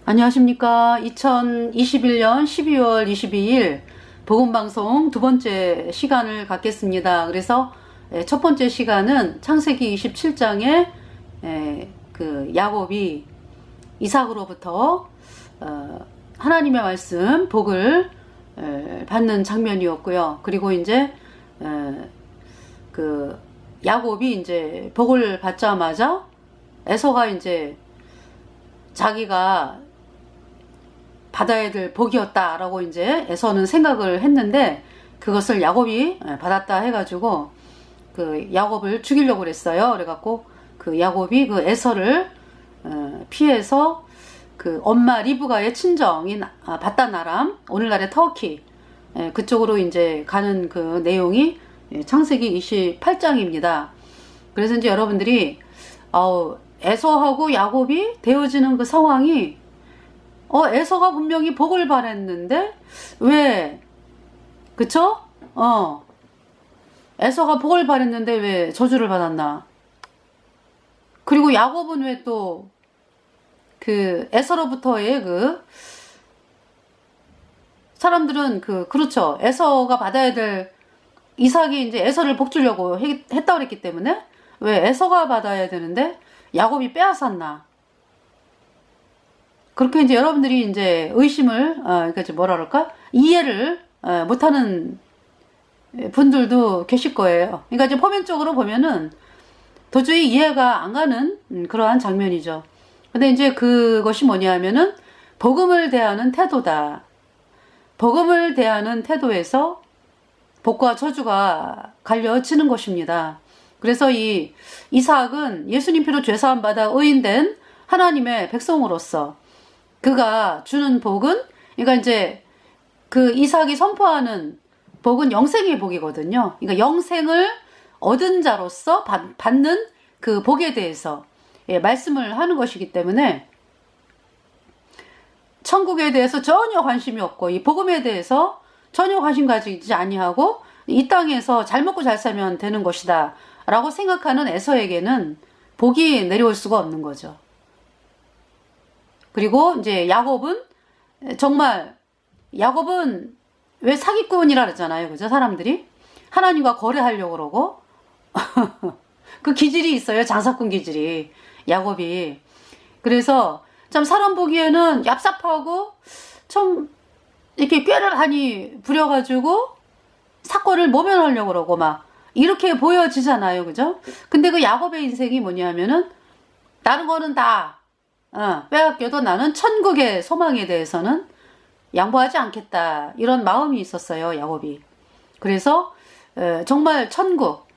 안녕하십니까. 2021년 12월 22일 복음방송 두 번째 시간을 갖겠습니다. 그래서 첫 번째 시간은 창세기 27장에 그 야곱이 이삭으로부터 하나님의 말씀 복을 받는 장면이었고요. 그리고 이제 그 야곱이 이제 복을 받자마자 에서가 이제 자기가 받아야 될 복이었다라고 이제 에서는 생각을 했는데, 그것을 야곱이 받았다 해가지고 그 야곱을 죽이려고 그랬어요. 그래갖고 그 야곱이 그 에서를 피해서 그 엄마 리브가의 친정인 바단 아람, 오늘날의 터키, 그쪽으로 이제 가는 그 내용이 창세기 28장입니다. 그래서 이제 여러분들이 에서하고 야곱이 되어지는 그 상황이, 에서가 분명히 복을 바랬는데 왜, 그쵸? 에서가 복을 바랬는데 왜 저주를 받았나? 그리고 야곱은 왜 또 그 에서로부터의 그 사람들은 그렇죠. 에서가 받아야 될, 이삭이 이제 에서를 복 주려고 했다 그랬기 때문에 왜 에서가 받아야 되는데 야곱이 빼앗았나? 그렇게 이제 여러분들이 이제 의심을, 그러니까 뭐라 그럴까? 이해를 못하는 분들도 계실 거예요. 그러니까 이제 표면적으로 보면은 도저히 이해가 안 가는 그러한 장면이죠. 근데 이제 그것이 뭐냐면은 복음을 대하는 태도다. 복음을 대하는 태도에서 복과 저주가 갈려지는 것입니다. 그래서 이 이삭은 예수님 피로 죄사함 받아 의인된 하나님의 백성으로서 그가 주는 복은, 그러니까 이제 그 이삭이 선포하는 복은 영생의 복이거든요. 그러니까 영생을 얻은 자로서 받는 그 복에 대해서 말씀을 하는 것이기 때문에 천국에 대해서 전혀 관심이 없고 이 복음에 대해서 전혀 관심 가지지 아니하고 이 땅에서 잘 먹고 잘 살면 되는 것이다 라고 생각하는 에서에게는 복이 내려올 수가 없는 거죠. 그리고 이제 야곱은 왜 사기꾼이라 그러잖아요. 그죠? 사람들이 하나님과 거래하려고 그러고 그 기질이 있어요. 장사꾼 기질이, 야곱이. 그래서 참 사람 보기에는 얍삽하고 좀 이렇게 꾀를 많이 부려가지고 사건을 모면하려고 그러고 막 이렇게 보여지잖아요. 그죠? 근데 그 야곱의 인생이 뭐냐면은 다른 거는 다 빼앗겨도 나는 천국의 소망에 대해서는 양보하지 않겠다, 이런 마음이 있었어요. 야곱이. 그래서 정말 천국,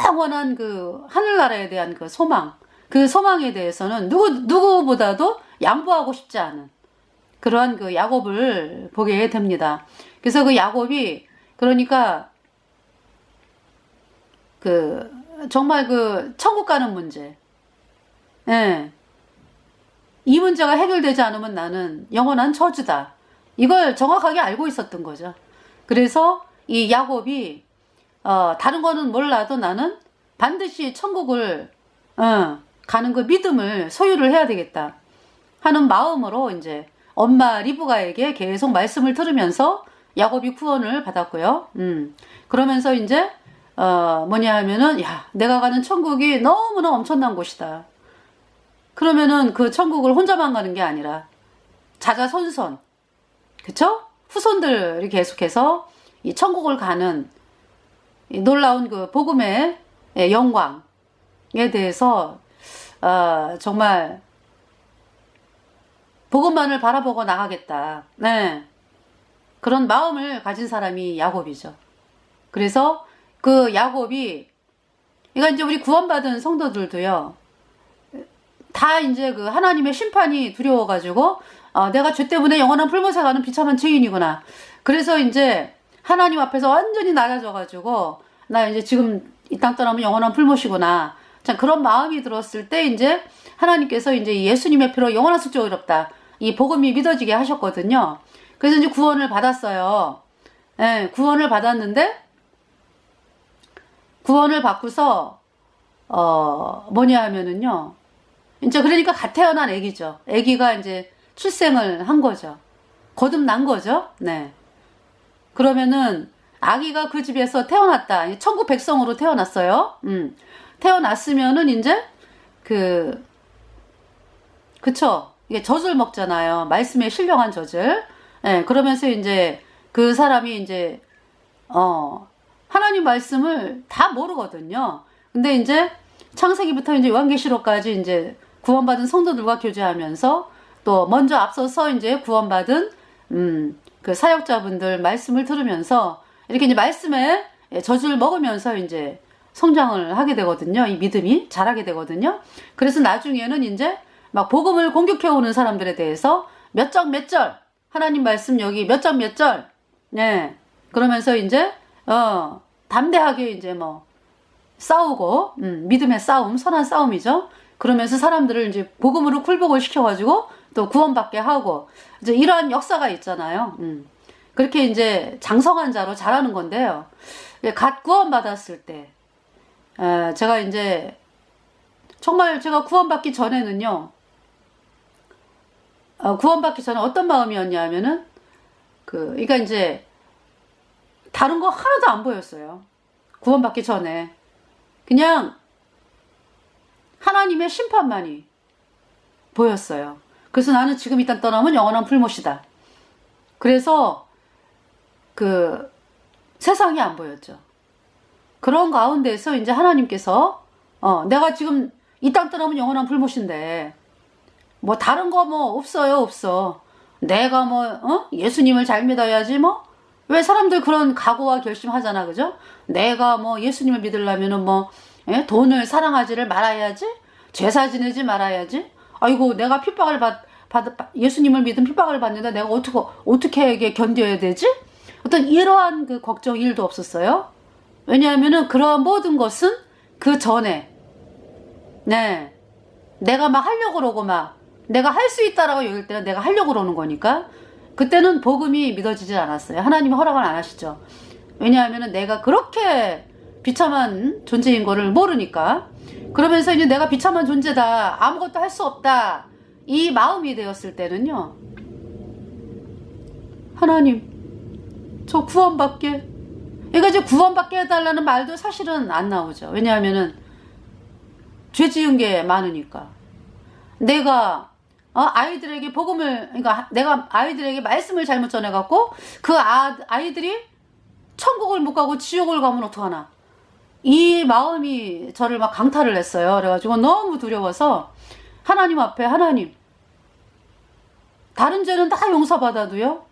영원한 그 하늘나라에 대한 그 소망, 그 소망에 대해서는 누구보다도 양보하고 싶지 않은 그러한 그 야곱을 보게 됩니다. 그래서 그 야곱이, 그러니까 정말 천국 가는 문제, 이 문제가 해결되지 않으면 나는 영원한 저주다, 이걸 정확하게 알고 있었던 거죠. 그래서 이 야곱이 다른 거는 몰라도 나는 반드시 천국을 가는 그 믿음을 소유를 해야 되겠다 하는 마음으로 이제 엄마 리브가에게 계속 말씀을 들으면서 야곱이 구원을 받았고요. 그러면서 이제 뭐냐 하면은, 내가 가는 천국이 너무나 엄청난 곳이다. 그러면은 그 천국을 혼자만 가는 게 아니라 자자손손, 그쵸? 후손들이 계속해서 이 천국을 가는 이 놀라운 그 복음의 영광에 대해서 정말 복음만을 바라보고 나가겠다, 그런 마음을 가진 사람이 야곱이죠. 그래서 그 야곱이, 그러니까 이제 우리 구원받은 성도들도요, 다 이제 그 하나님의 심판이 두려워가지고 내가 죄 때문에 영원한 풀못에 가는 비참한 죄인이구나. 그래서 이제 하나님 앞에서 완전히 낮아져가지고 나 이제 지금 이 땅 떠나면 영원한 풀못이구나. 자, 그런 마음이 들었을 때 이제 하나님께서 이제 예수님의 피로 영원한 숙제가 이롭다, 이 복음이 믿어지게 하셨거든요. 그래서 이제 구원을 받았어요. 구원을 받았는데, 구원을 받고서 뭐냐 하면은요, 이제 그러니까 갓 태어난 아기죠. 아기가 이제 출생을 한 거죠. 거듭난 거죠. 네. 그러면은 아기가 그 집에서 태어났다. 천국 백성으로 태어났어요. 태어났으면은 이제 그쵸. 이게 젖을 먹잖아요. 말씀에 신령한 젖을. 예, 그러면서 이제 그 사람이 이제 하나님 말씀을 다 모르거든요. 근데 이제 창세기부터 이제 요한계시록까지 이제 구원받은 성도들과 교제하면서 또 먼저 앞서서 이제 구원받은 그 사역자분들 말씀을 들으면서 이렇게 이제 말씀에 젖을 먹으면서 이제 성장을 하게 되거든요. 이 믿음이 자라게 되거든요. 그래서 나중에는 이제 막 복음을 공격해 오는 사람들에 대해서 몇 장 몇 절 하나님 말씀 여기 몇 장 몇 절 네 그러면서 이제 담대하게 이제 뭐 싸우고 믿음의 싸움 선한 싸움이죠. 그러면서 사람들을 이제 복음으로 굴복을 시켜가지고 또 구원받게 하고 이제 이러한 역사가 있잖아요. 그렇게 이제 장성한 자로 자라는 건데요. 갓 구원받았을 때 제가 이제 정말 제가 구원받기 전에는요. 구원받기 전에 어떤 마음이었냐면은 그러니까 이제 다른 거 하나도 안 보였어요. 구원받기 전에 그냥 하나님의 심판만이 보였어요. 그래서 나는 지금 일단 떠나면 영원한 불못이다. 그래서 그 세상이 안 보였죠. 그런 가운데서 이제 하나님께서 내가 지금 이 땅 떠나면 영원한 불못인데 뭐 다른 거 뭐 없어요. 없어. 내가 뭐 예수님을 잘 믿어야지 뭐 왜 사람들 그런 각오와 결심하잖아. 그죠? 내가 뭐 예수님을 믿으려면은 뭐 돈을 사랑하지를 말아야지. 제사 지내지 말아야지. 아이고 내가 핍박을 예수님을 믿은 핍박을 받는데 내가 어떻게 이게 견뎌야 되지? 어떤 이러한 그 걱정 일도 없었어요. 왜냐하면은 그러한 모든 것은 그 전에 내가 막 하려고 그러고 막 내가 할 수 있다라고 여길 때는 내가 하려고 그러는 거니까 그때는 복음이 믿어지질 않았어요. 하나님이 허락을 안 하시죠. 왜냐하면은 내가 그렇게 비참한 존재인 거를 모르니까. 그러면서 이제 내가 비참한 존재다, 아무것도 할 수 없다, 이 마음이 되었을 때는요, 하나님 저 구원받게, 그러니까 이제 구원받게 해달라는 말도 사실은 안 나오죠. 왜냐하면은 죄 지은 게 많으니까. 내가 아이들에게 복음을, 그러니까 내가 아이들에게 말씀을 잘못 전해갖고 그 아이들이 천국을 못 가고 지옥을 가면 어떡하나, 이 마음이 저를 막 강탈을 했어요. 그래가지고 너무 두려워서 하나님 앞에, 하나님 다른 죄는 다 용서받아도요,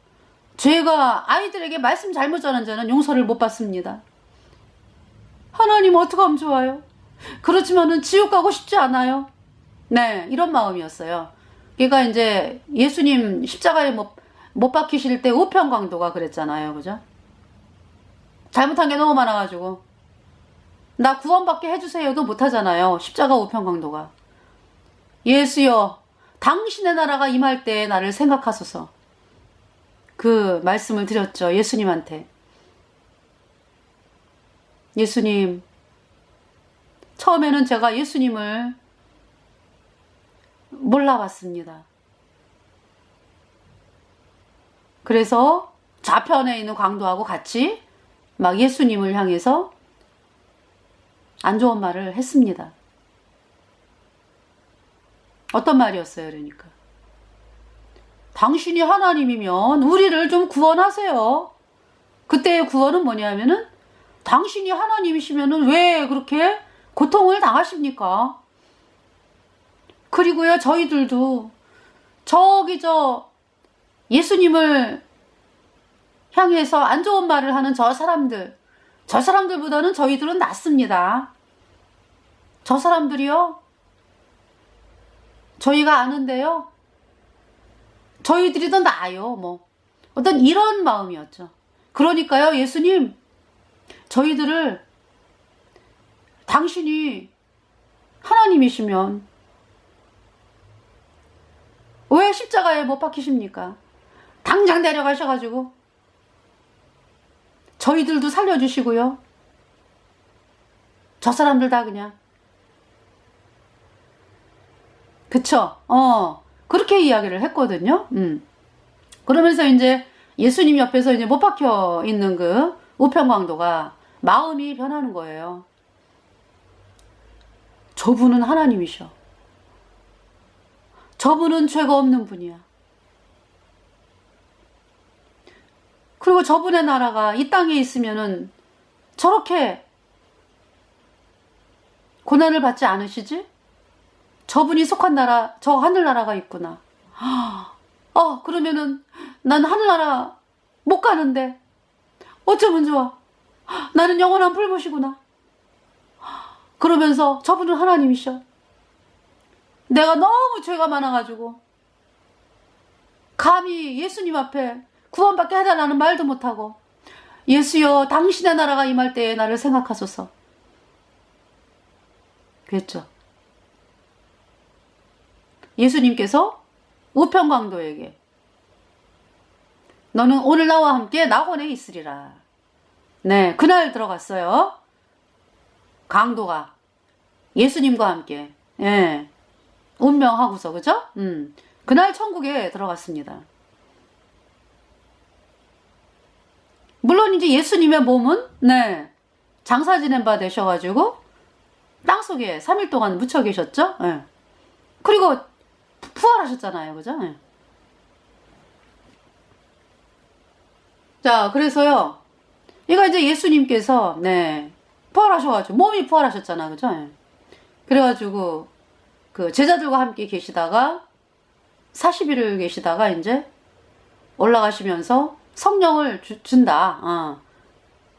죄가 아이들에게 말씀 잘못 전한 죄는 용서를 못 받습니다. 하나님 어떡하면 좋아요? 그렇지만은 지옥 가고 싶지 않아요. 네, 이런 마음이었어요. 그러니까 이제 예수님 십자가에 못 박히실 때 우편강도가 그랬잖아요. 그죠? 잘못한 게 너무 많아가지고 나 구원받게 해주세요도 못하잖아요. 십자가 우편강도가. 예수여 당신의 나라가 임할 때 나를 생각하소서, 그 말씀을 드렸죠. 예수님한테. 예수님, 처음에는 제가 예수님을 몰라봤습니다. 그래서 좌편에 있는 강도하고 같이 막 예수님을 향해서 안 좋은 말을 했습니다. 어떤 말이었어요? 그러니까 당신이 하나님이면 우리를 좀 구원하세요. 그때의 구원은 뭐냐면은 당신이 하나님이시면은 왜 그렇게 고통을 당하십니까? 그리고요, 저희들도 예수님을 향해서 안 좋은 말을 하는 저 사람들보다는 저희들은 낫습니다. 저 사람들이요, 저희가 아는데요, 저희들이 더 나아요. 뭐 어떤 이런 마음이었죠. 그러니까요, 예수님, 저희들을 당신이 하나님이시면 왜 십자가에 못 박히십니까? 당장 데려가셔가지고 저희들도 살려주시고요, 저 사람들 다 그냥 그쵸? 그렇게 이야기를 했거든요. 그러면서 이제 예수님 옆에서 이제 못 박혀 있는 그 우편광도가 마음이 변하는 거예요. 저분은 하나님이셔. 저분은 죄가 없는 분이야. 그리고 저분의 나라가 이 땅에 있으면은 저렇게 고난을 받지 않으시지? 저분이 속한 나라, 저 하늘나라가 있구나. 그러면은 난 하늘나라 못 가는데 어쩌면 좋아. 나는 영원한 불못이구나. 그러면서 저분은 하나님이셔. 내가 너무 죄가 많아가지고 감히 예수님 앞에 구원받게 해달라는 말도 못하고, 예수여 당신의 나라가 임할 때에 나를 생각하소서 그랬죠. 예수님께서 우편광도에게 너는 오늘 나와 함께 낙원에 있으리라. 네, 그날 들어갔어요. 강도가 예수님과 함께, 예, 운명하고서, 그죠? 그날 천국에 들어갔습니다. 물론 이제 예수님의 몸은, 네, 장사 지낸 바 되셔가지고 땅속에 3일 동안 묻혀 계셨죠? 예. 그리고 부활하셨잖아요, 그죠? 예. 자, 그래서요, 이거 이제 예수님께서, 네, 부활하셔가지고, 몸이 부활하셨잖아, 그죠? 예. 그래가지고, 그 제자들과 함께 계시다가, 40일을 계시다가, 이제, 올라가시면서 성령을 준다.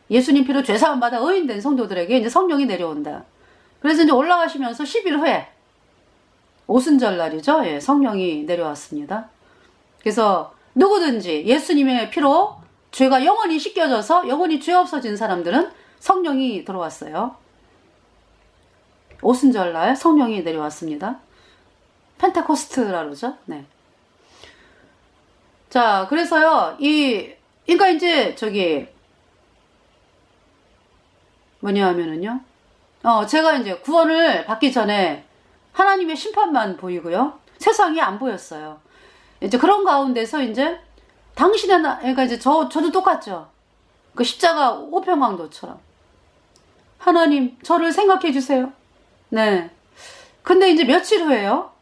예수님 피로 죄사함 받아 의인된 성도들에게 이제 성령이 내려온다. 그래서 이제 올라가시면서 10일 후에, 오순절 날이죠? 예, 성령이 내려왔습니다. 그래서 누구든지 예수님의 피로 죄가 영원히 씻겨져서 영원히 죄 없어진 사람들은 성령이 들어왔어요. 오순절 날 성령이 내려왔습니다. 펜테코스트라 그러죠? 네. 자, 그래서요, 그러니까 이제 뭐냐 하면은요, 제가 이제 구원을 받기 전에 하나님의 심판만 보이고요, 세상이 안 보였어요. 이제 그런 가운데서 이제 당신의 그러니까 이제 저도 똑같죠. 그 십자가 우편광도처럼. 하나님, 저를 생각해 주세요. 네. 근데 이제 며칠 후에요,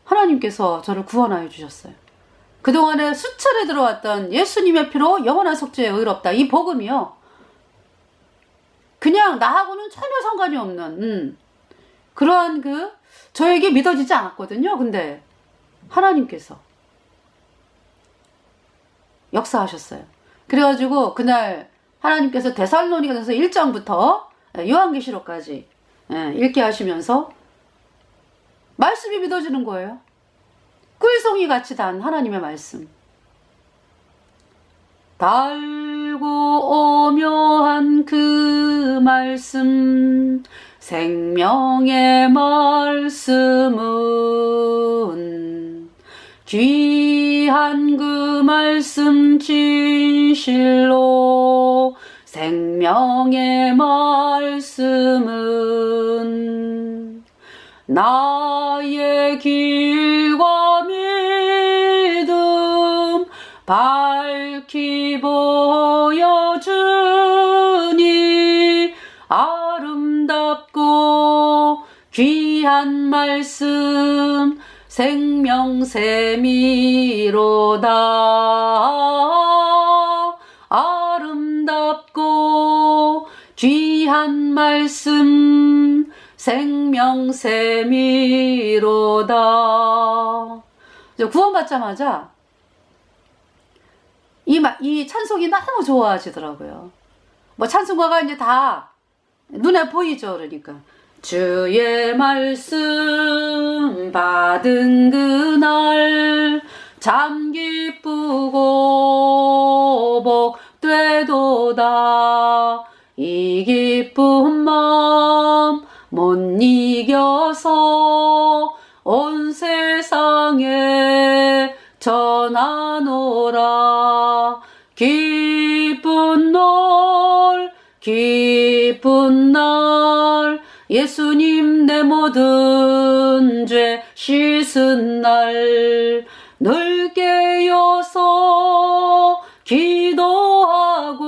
하나님께서 저를 구원하여 주셨어요. 그동안에 수차례 들어왔던 예수님의 피로 영원한 속죄에 의롭다, 이 복음이요, 그냥 나하고는 전혀 상관이 없는 그러한 저에게 믿어지지 않았거든요. 근데 하나님께서 역사하셨어요. 그래가지고 그날 하나님께서 데살로니가서 1장부터 요한계시록까지 읽게 하시면서 말씀이 믿어지는 거예요. 꿀송이 같이 단 하나님의 말씀. 달고 오묘한 그 말씀, 생명의 말씀은 귀한 그 말씀 진실로, 생명의 말씀은 나의 길과 믿음 밝히 보여주니 아름답고 귀한 말씀 생명샘이로다. 아름답고 귀한 말씀 생명샘이로다. 구원받자마자 이 찬송이 너무 좋아하시더라고요. 뭐 찬송가가 이제 다 눈에 보이죠. 그러니까 주의 말씀 받은 그날 참 기쁘고 복되도다. 이 기쁜 마음 못 이겨서 온 세상에 전하노라. 기쁜 날 예수님 내 내 모든 죄 씻은 날 늘 깨어서 기도하고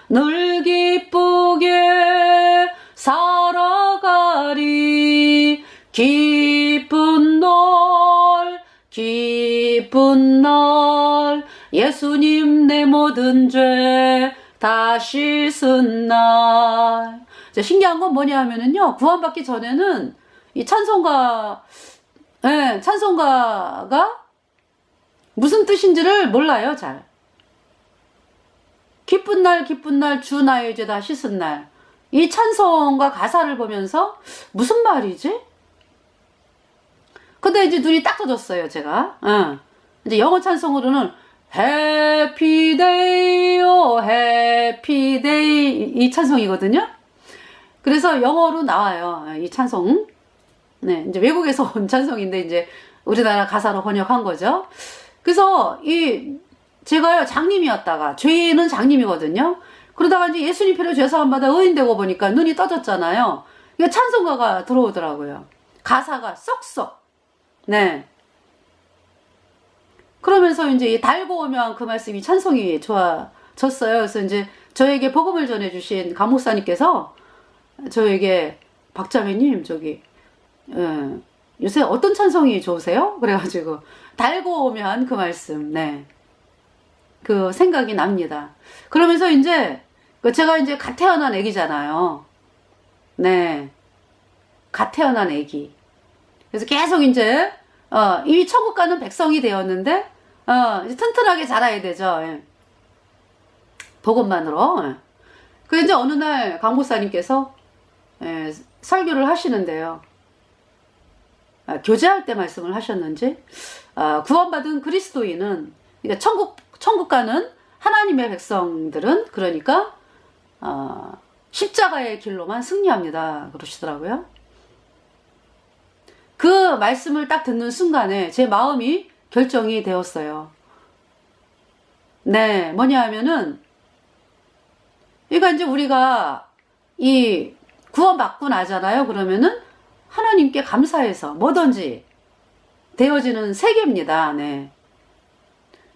늘 기쁘게 살아가리. 기쁜 날 예수님 내 모든 죄 다 씻은 날. 신기한 건 뭐냐 하면은요, 구원받기 전에는 이 찬송가가 무슨 뜻인지를 몰라요, 잘. 기쁜 날 주 나의 죄 다 씻은 날. 이 찬송가 가사를 보면서 무슨 말이지? 근데 이제 눈이 딱 떠졌어요, 제가. 이제 영어 찬송으로는 Happy Day, oh Happy Day 이 찬송이거든요. 그래서 영어로 나와요, 이 찬송. 네, 이제 외국에서 온 찬송인데 이제 우리나라 가사로 번역한 거죠. 그래서 제가요 장님이었다가 죄인은 장님이거든요. 그러다가 이제 예수님 피로 죄사함 받아 의인되고 보니까 눈이 떠졌잖아요. 이거 찬송가가 들어오더라고요. 가사가 쏙쏙. 네. 그러면서 이제 달고 오면 그 말씀이 찬송이 좋아졌어요. 그래서 이제 저에게 복음을 전해주신 감목사님께서 저에게 박자매님 요새 어떤 찬송이 좋으세요? 그래가지고 달고 오면 그 말씀, 네, 그 생각이 납니다. 그러면서 이제 제가 이제 갓 태어난 애기잖아요. 네, 갓 태어난 애기. 그래서 계속 이제 이미 천국 가는 백성이 되었는데 이제 튼튼하게 자라야 되죠. 예. 복음만으로. 예. 그 이제 어느 날 강목사님께서 설교를 하시는데요. 교제할 때 말씀을 하셨는지 구원받은 그리스도인은, 그러니까 천국 가는 하나님의 백성들은 그러니까 십자가의 길로만 승리합니다 그러시더라고요. 그 말씀을 딱 듣는 순간에 제 마음이 결정이 되었어요. 네, 뭐냐 하면은, 그러니까 이제 우리가 이 구원받고 나잖아요. 그러면은 하나님께 감사해서 뭐든지 되어지는 세계입니다. 네.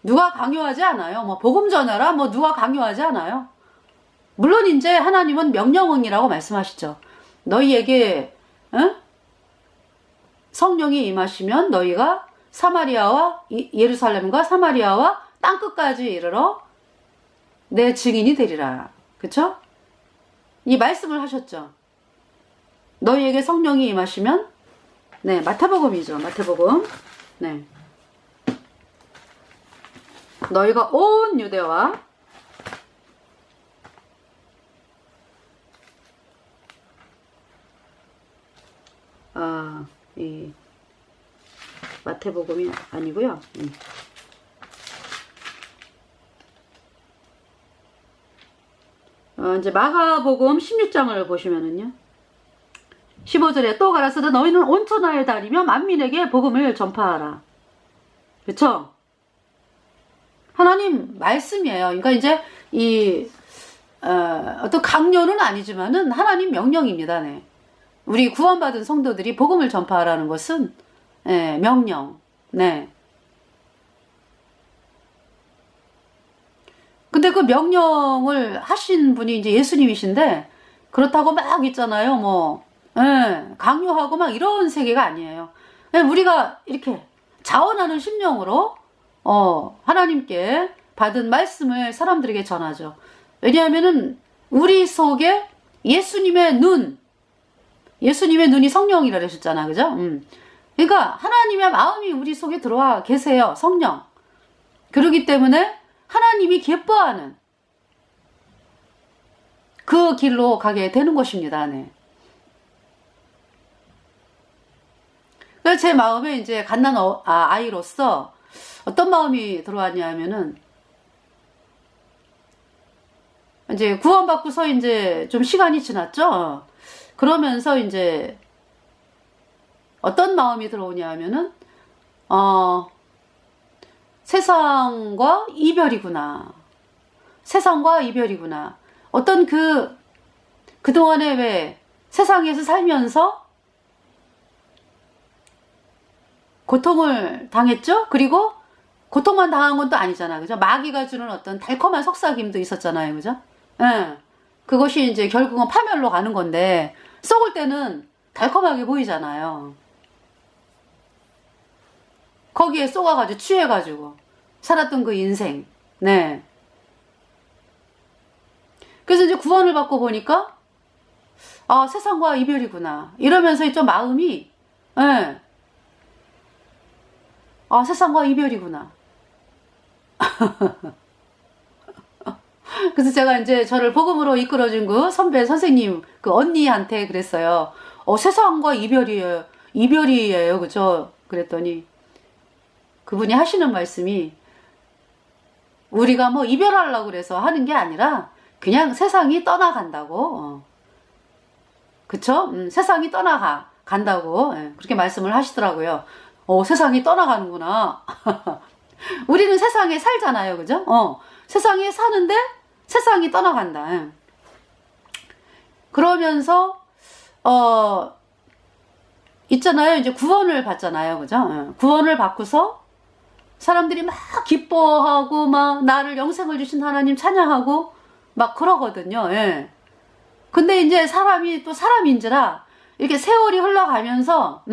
누가 강요하지 않아요. 뭐 복음 전하라 뭐 누가 강요하지 않아요. 물론 이제 하나님은 명령이라고 말씀하시죠. 너희에게 성령이 임하시면 너희가 사마리아와 예루살렘과 사마리아와 땅끝까지 이르러 내 증인이 되리라. 그쵸? 이 말씀을 하셨죠. 너희에게 성령이 임하시면, 네, 마태복음이죠. 마태복음. 네. 너희가 온 유대와 이 마태복음이 아니고요. 이제 마가복음 16장을 보시면은요. 15절에 또 가라사대 너희는 온 천하에 다니며 만민에게 복음을 전파하라. 그쵸? 하나님 말씀이에요. 그러니까 이제 어떤 강요는 아니지만은 하나님 명령입니다. 네. 우리 구원받은 성도들이 복음을 전파하라는 것은 명령. 네. 근데 그 명령을 하신 분이 이제 예수님이신데, 그렇다고 막 있잖아요. 뭐 강요하고 막 이런 세계가 아니에요. 우리가 이렇게 자원하는 심령으로 하나님께 받은 말씀을 사람들에게 전하죠. 왜냐하면은 우리 속에 예수님의 눈이 성령이라 그러셨잖아. 그죠? 그러니까 하나님의 마음이 우리 속에 들어와 계세요. 성령. 그러기 때문에 하나님이 기뻐하는 그 길로 가게 되는 것입니다. 네. 그래서 제 마음에 이제 갓난 아이로서 어떤 마음이 들어왔냐 하면은, 이제 구원받고서 이제 좀 시간이 지났죠. 그러면서 이제 어떤 마음이 들어오냐 하면은, 세상과 이별이구나. 세상과 이별이구나. 어떤 그동안에 왜 세상에서 살면서 고통을 당했죠? 그리고 고통만 당한 건 또 아니잖아. 그죠? 마귀가 주는 어떤 달콤한 속삭임도 있었잖아요. 그죠? 예. 그것이 이제 결국은 파멸로 가는 건데, 썩을 때는 달콤하게 보이잖아요. 거기에 쏘가가지고 취해가지고 살았던 그 인생. 네. 그래서 이제 구원을 받고 보니까, 아, 세상과 이별이구나. 이러면서 좀 마음이, 예. 아, 세상과 이별이구나. 그래서 제가 이제 저를 복음으로 이끌어준 그 선배 선생님, 그 언니한테 그랬어요. 세상과 이별이에요. 이별이에요. 그죠? 그랬더니 그분이 하시는 말씀이, 우리가 뭐 이별하려고 그래서 하는 게 아니라 그냥 세상이 떠나간다고. 그쵸? 세상이 간다고. 예, 그렇게 말씀을 하시더라고요. 세상이 떠나가는구나. 우리는 세상에 살잖아요. 그죠? 세상에 사는데 세상이 떠나간다. 예. 그러면서, 있잖아요. 이제 구원을 받잖아요. 그죠? 예. 구원을 받고서 사람들이 막 기뻐하고, 막 나를 영생을 주신 하나님 찬양하고, 막 그러거든요. 예. 근데 이제 사람이 또 사람인지라, 이렇게 세월이 흘러가면서,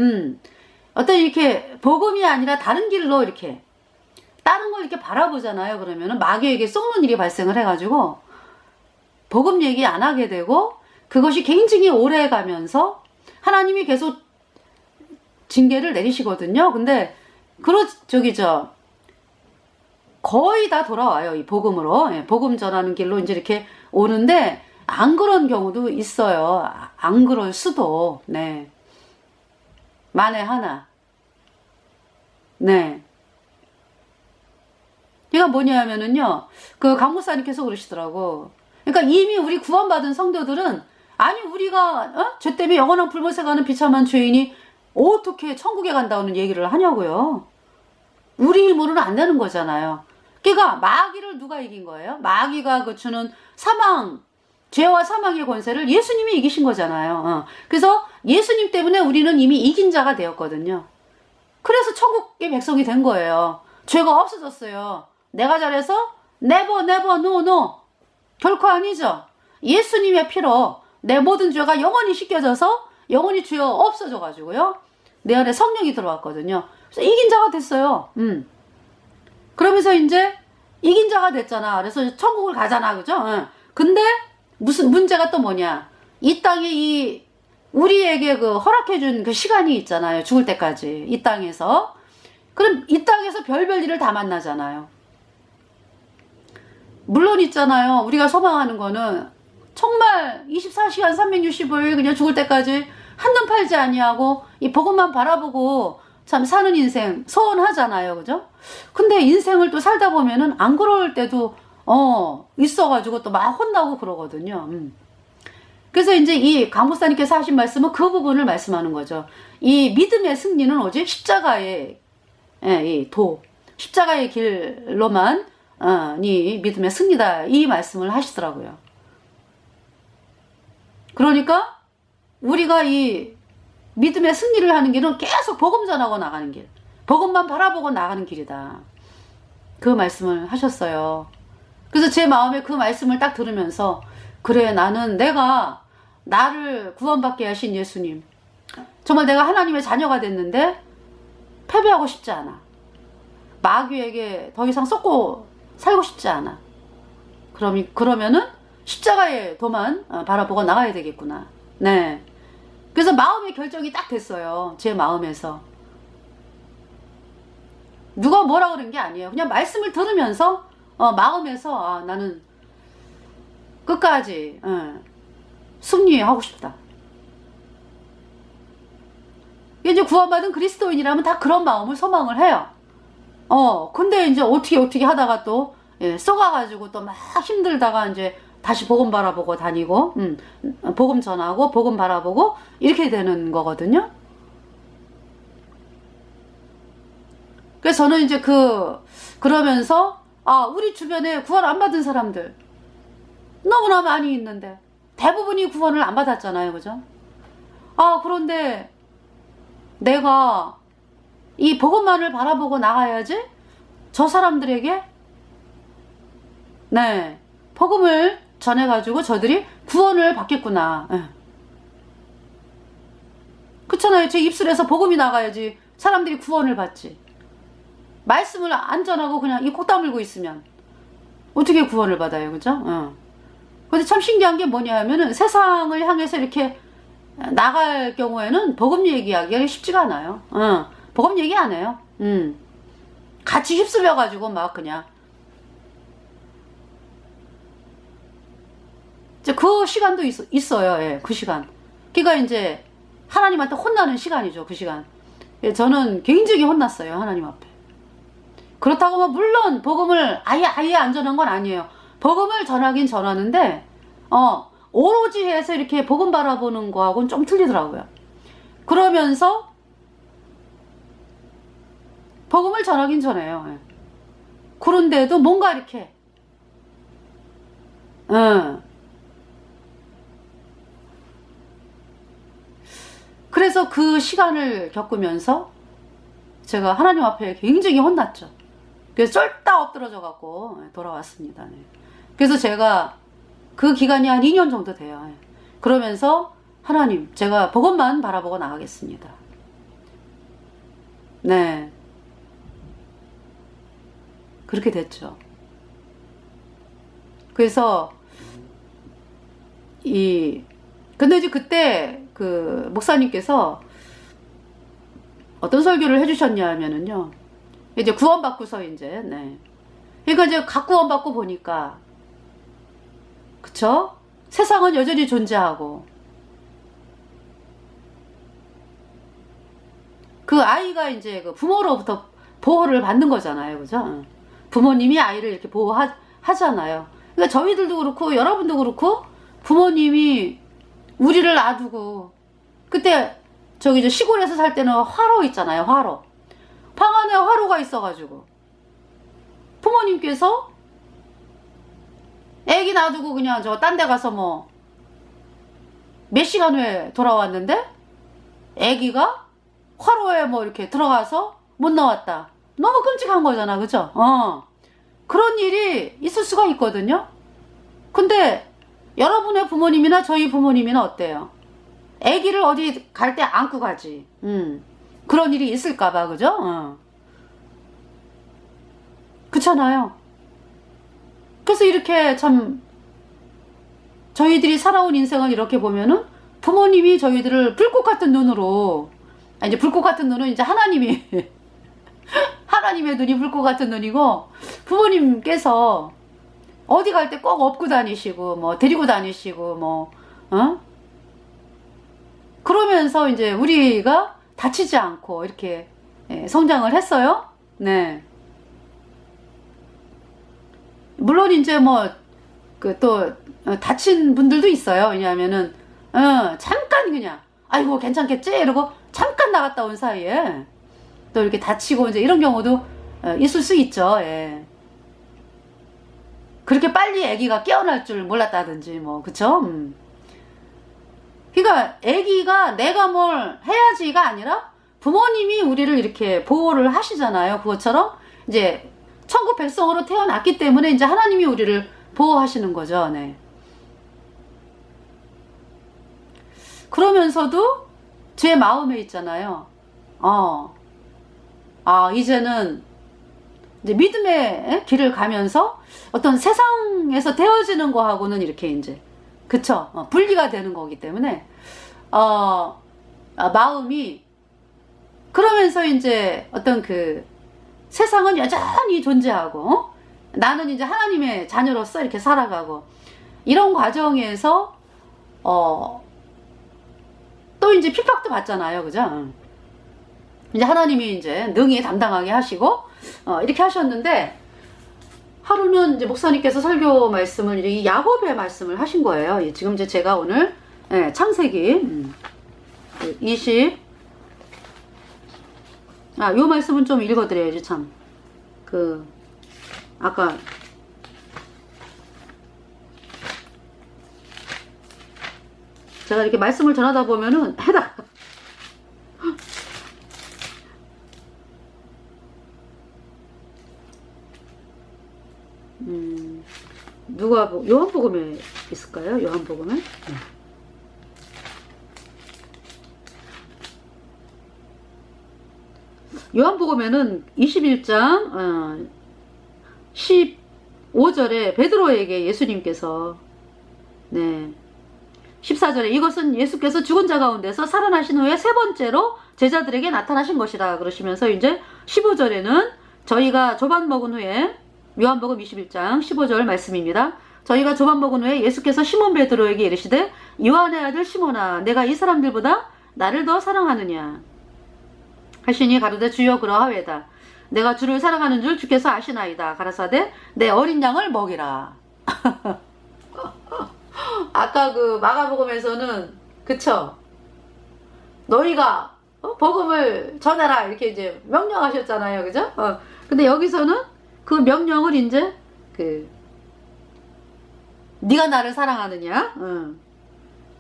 어떤 이렇게 복음이 아니라 다른 길로 이렇게 다른 걸 이렇게 바라보잖아요. 그러면은 마귀에게 속는 일이 발생을 해가지고 복음 얘기 안 하게 되고, 그것이 굉장히 오래 가면서 하나님이 계속 징계를 내리시거든요. 근데 거의 다 돌아와요. 이 복음으로. 예, 복음 전하는 길로 이제 이렇게 오는데, 안 그런 경우도 있어요. 안 그럴 수도. 네. 만에 하나. 네. 이가 뭐냐면은요, 그 강목사님께서 그러시더라고. 그러니까 이미 우리 구원받은 성도들은, 아니, 우리가, 죄 때문에 영원한 불못에 가는 비참한 죄인이 어떻게 천국에 간다는 얘기를 하냐고요. 우리 힘으로는 안 되는 거잖아요. 그러니까 마귀를 누가 이긴 거예요? 마귀가 그 주는 죄와 사망의 권세를 예수님이 이기신 거잖아요. 그래서 예수님 때문에 우리는 이미 이긴 자가 되었거든요. 그래서 천국의 백성이 된 거예요. 죄가 없어졌어요. 내가 잘해서? never, never, no, no. 결코 아니죠. 예수님의 피로 내 모든 죄가 영원히 씻겨져서 영원히 죄가 없어져가지고요, 내 안에 성령이 들어왔거든요. 그래서 이긴 자가 됐어요. 그러면서 이제 이긴 자가 됐잖아. 그래서 천국을 가잖아. 그죠? 근데 무슨 문제가 또 뭐냐. 이 땅에 우리에게 그 허락해준 그 시간이 있잖아요. 죽을 때까지. 이 땅에서. 그럼 이 땅에서 별별 일을 다 만나잖아요. 물론 있잖아요. 우리가 소망하는 거는 정말 24시간 365일 그냥 죽을 때까지 한눈 팔지 아니하고 이 복음만 바라보고 참 사는 인생 소원하잖아요. 그죠? 근데 인생을 또 살다 보면은 안 그럴 때도 있어가지고 또 막 혼나고 그러거든요. 그래서 이제 이 강목사님께서 하신 말씀은 그 부분을 말씀하는 거죠. 이 믿음의 승리는 오직 십자가의 십자가의 길로만 이 믿음의 승리다, 이 말씀을 하시더라고요. 그러니까 우리가 이 믿음의 승리를 하는 길은 계속 복음 전하고 나가는 길, 복음만 바라보고 나가는 길이다, 그 말씀을 하셨어요. 그래서 제 마음에 그 말씀을 딱 들으면서, 그래, 내가 나를 구원받게 하신 예수님, 정말 내가 하나님의 자녀가 됐는데 패배하고 싶지 않아. 마귀에게 더 이상 쏟고 살고 싶지 않아. 그러면은 십자가의 도만 바라보고 나가야 되겠구나. 네. 그래서 마음의 결정이 딱 됐어요. 제 마음에서. 누가 뭐라 그런 게 아니에요. 그냥 말씀을 들으면서 마음에서 나는 끝까지 승리하고 싶다. 이제 구원받은 그리스도인이라면 다 그런 마음을 소망을 해요. 근데 이제 어떻게 하다가 또 썩어가지고 또 막 힘들다가 이제 다시 복음 바라보고 다니고, 복음 전하고 복음 바라보고 이렇게 되는 거거든요. 그래서 저는 이제 그러면서 우리 주변에 구원 안 받은 사람들 너무나 많이 있는데 대부분이 구원을 안 받았잖아요. 그죠? 아, 그런데 내가 이 복음만을 바라보고 나가야지 저 사람들에게 네 복음을 전해가지고 저들이 구원을 받겠구나. 예. 그렇잖아요. 제 입술에서 복음이 나가야지 사람들이 구원을 받지. 말씀을 안 전하고 그냥 입 콕 다물고 있으면 어떻게 구원을 받아요, 그죠? 근데 참 신기한 게 뭐냐 하면은 세상을 향해서 이렇게 나갈 경우에는 복음 얘기하기가 쉽지가 않아요. 복음 얘기 안 해요. 같이 휩쓸려가지고 막 그냥. 이제 그 시간도 있어요. 예, 그 시간. 그러니까 이제 하나님한테 혼나는 시간이죠, 그 시간. 예, 저는 굉장히 혼났어요, 하나님 앞에. 그렇다고 뭐 물론 복음을 아예 안 전한 건 아니에요. 복음을 전하긴 전하는데 오로지 해서 이렇게 복음 바라보는 거하고는 좀 틀리더라고요. 그러면서 복음을 전하긴 전해요. 예. 그런데도 뭔가 이렇게 그래서 그 시간을 겪으면서 제가 하나님 앞에 굉장히 혼났죠. 그래서 쫄딱 엎드러져 갖고 돌아왔습니다. 네. 그래서 제가 그 기간이 한 2년 정도 돼요. 그러면서 하나님, 제가 복음만 바라보고 나가겠습니다. 네. 그렇게 됐죠. 그래서 근데 이제 그때 그 목사님께서 어떤 설교를 해주셨냐 하면은요, 이제 구원받고서 이제, 네. 그러니까 이제 각 구원받고 보니까, 그쵸? 세상은 여전히 존재하고, 그 아이가 이제 그 부모로부터 보호를 받는 거잖아요. 그죠? 부모님이 아이를 이렇게 보호하잖아요. 그러니까 저희들도 그렇고, 여러분도 그렇고, 부모님이 우리를 놔두고, 그때, 저기 저 시골에서 살 때는 화로 있잖아요. 화로. 방 안에 화로가 있어가지고 부모님께서 애기 놔두고 그냥 저 딴 데 가서 뭐 몇 시간 후에 돌아왔는데 애기가 화로에 뭐 이렇게 들어가서 못 나왔다. 너무 끔찍한 거잖아. 그죠? 그런 일이 있을 수가 있거든요. 근데 여러분의 부모님이나 저희 부모님이나 어때요? 애기를 어디 갈 때 안고 가지. 그런 일이 있을까봐, 그죠? 그렇잖아요. 그래서 이렇게 참, 저희들이 살아온 인생을 이렇게 보면은 부모님이 저희들을 불꽃 같은 눈으로, 이제 불꽃 같은 눈은 이제 하나님이, 하나님의 눈이 불꽃 같은 눈이고, 부모님께서 어디 갈 때 꼭 업고 다니시고, 뭐, 데리고 다니시고, 뭐, 그러면서 이제 우리가 다치지 않고 이렇게 성장을 했어요. 네. 물론 이제 뭐 그 또 다친 분들도 있어요. 왜냐하면은 잠깐 그냥 아이고 괜찮겠지 이러고 잠깐 나갔다 온 사이에 또 이렇게 다치고 이제 이런 경우도 있을 수 있죠. 예. 그렇게 빨리 아기가 깨어날 줄 몰랐다든지 뭐 그쵸? 그러니까 아기가 내가 뭘 해야지가 아니라 부모님이 우리를 이렇게 보호를 하시잖아요. 그것처럼 이제 천국 백성으로 태어났기 때문에 이제 하나님이 우리를 보호하시는 거죠. 네. 그러면서도 제 마음에 있잖아요. 이제는 이제 믿음의 길을 가면서 어떤 세상에서 되어지는 거하고는 이렇게 이제 그쵸? 분리가 되는 거기 때문에 마음이 그러면서 이제 어떤 그 세상은 여전히 존재하고 나는 이제 하나님의 자녀로서 이렇게 살아가고 이런 과정에서 또 이제 핍박도 받잖아요. 그죠? 이제 하나님이 이제 능히 담당하게 하시고 이렇게 하셨는데 하루는 이제 목사님께서 설교 말씀을 이 야곱의 말씀을 하신 거예요. 지금 이제 제가 오늘 창세기 20 요 말씀은 좀 읽어드려야지 참. 아까 제가 이렇게 말씀을 전하다 보면은 누가 요한복음에 있을까요? 요한복음에? 네. 요한복음에는 21장 15절에 베드로에게 예수님께서 14절에 이것은 예수께서 죽은 자 가운데서 살아나신 후에 세 번째로 제자들에게 나타나신 것이라 그러시면서 이제 15절에는 저희가 조반 먹은 후에 요한복음 21장 15절 말씀입니다. 저희가 조반 먹은 후에 예수께서 시몬 베드로에게 이르시되 요한의 아들 시몬아 내가 이 사람들보다 나를 더 사랑하느냐 하시니 가로되 주여 그러하외다. 내가 주를 사랑하는 줄 주께서 아시나이다. 가라사대 내 어린 양을 먹이라. 아까 그 마가복음에서는 그쵸? 너희가 복음을 전하라 이렇게 이제 명령하셨잖아요. 그죠? 근데 여기서는 그 명령을 이제 네가 나를 사랑하느냐?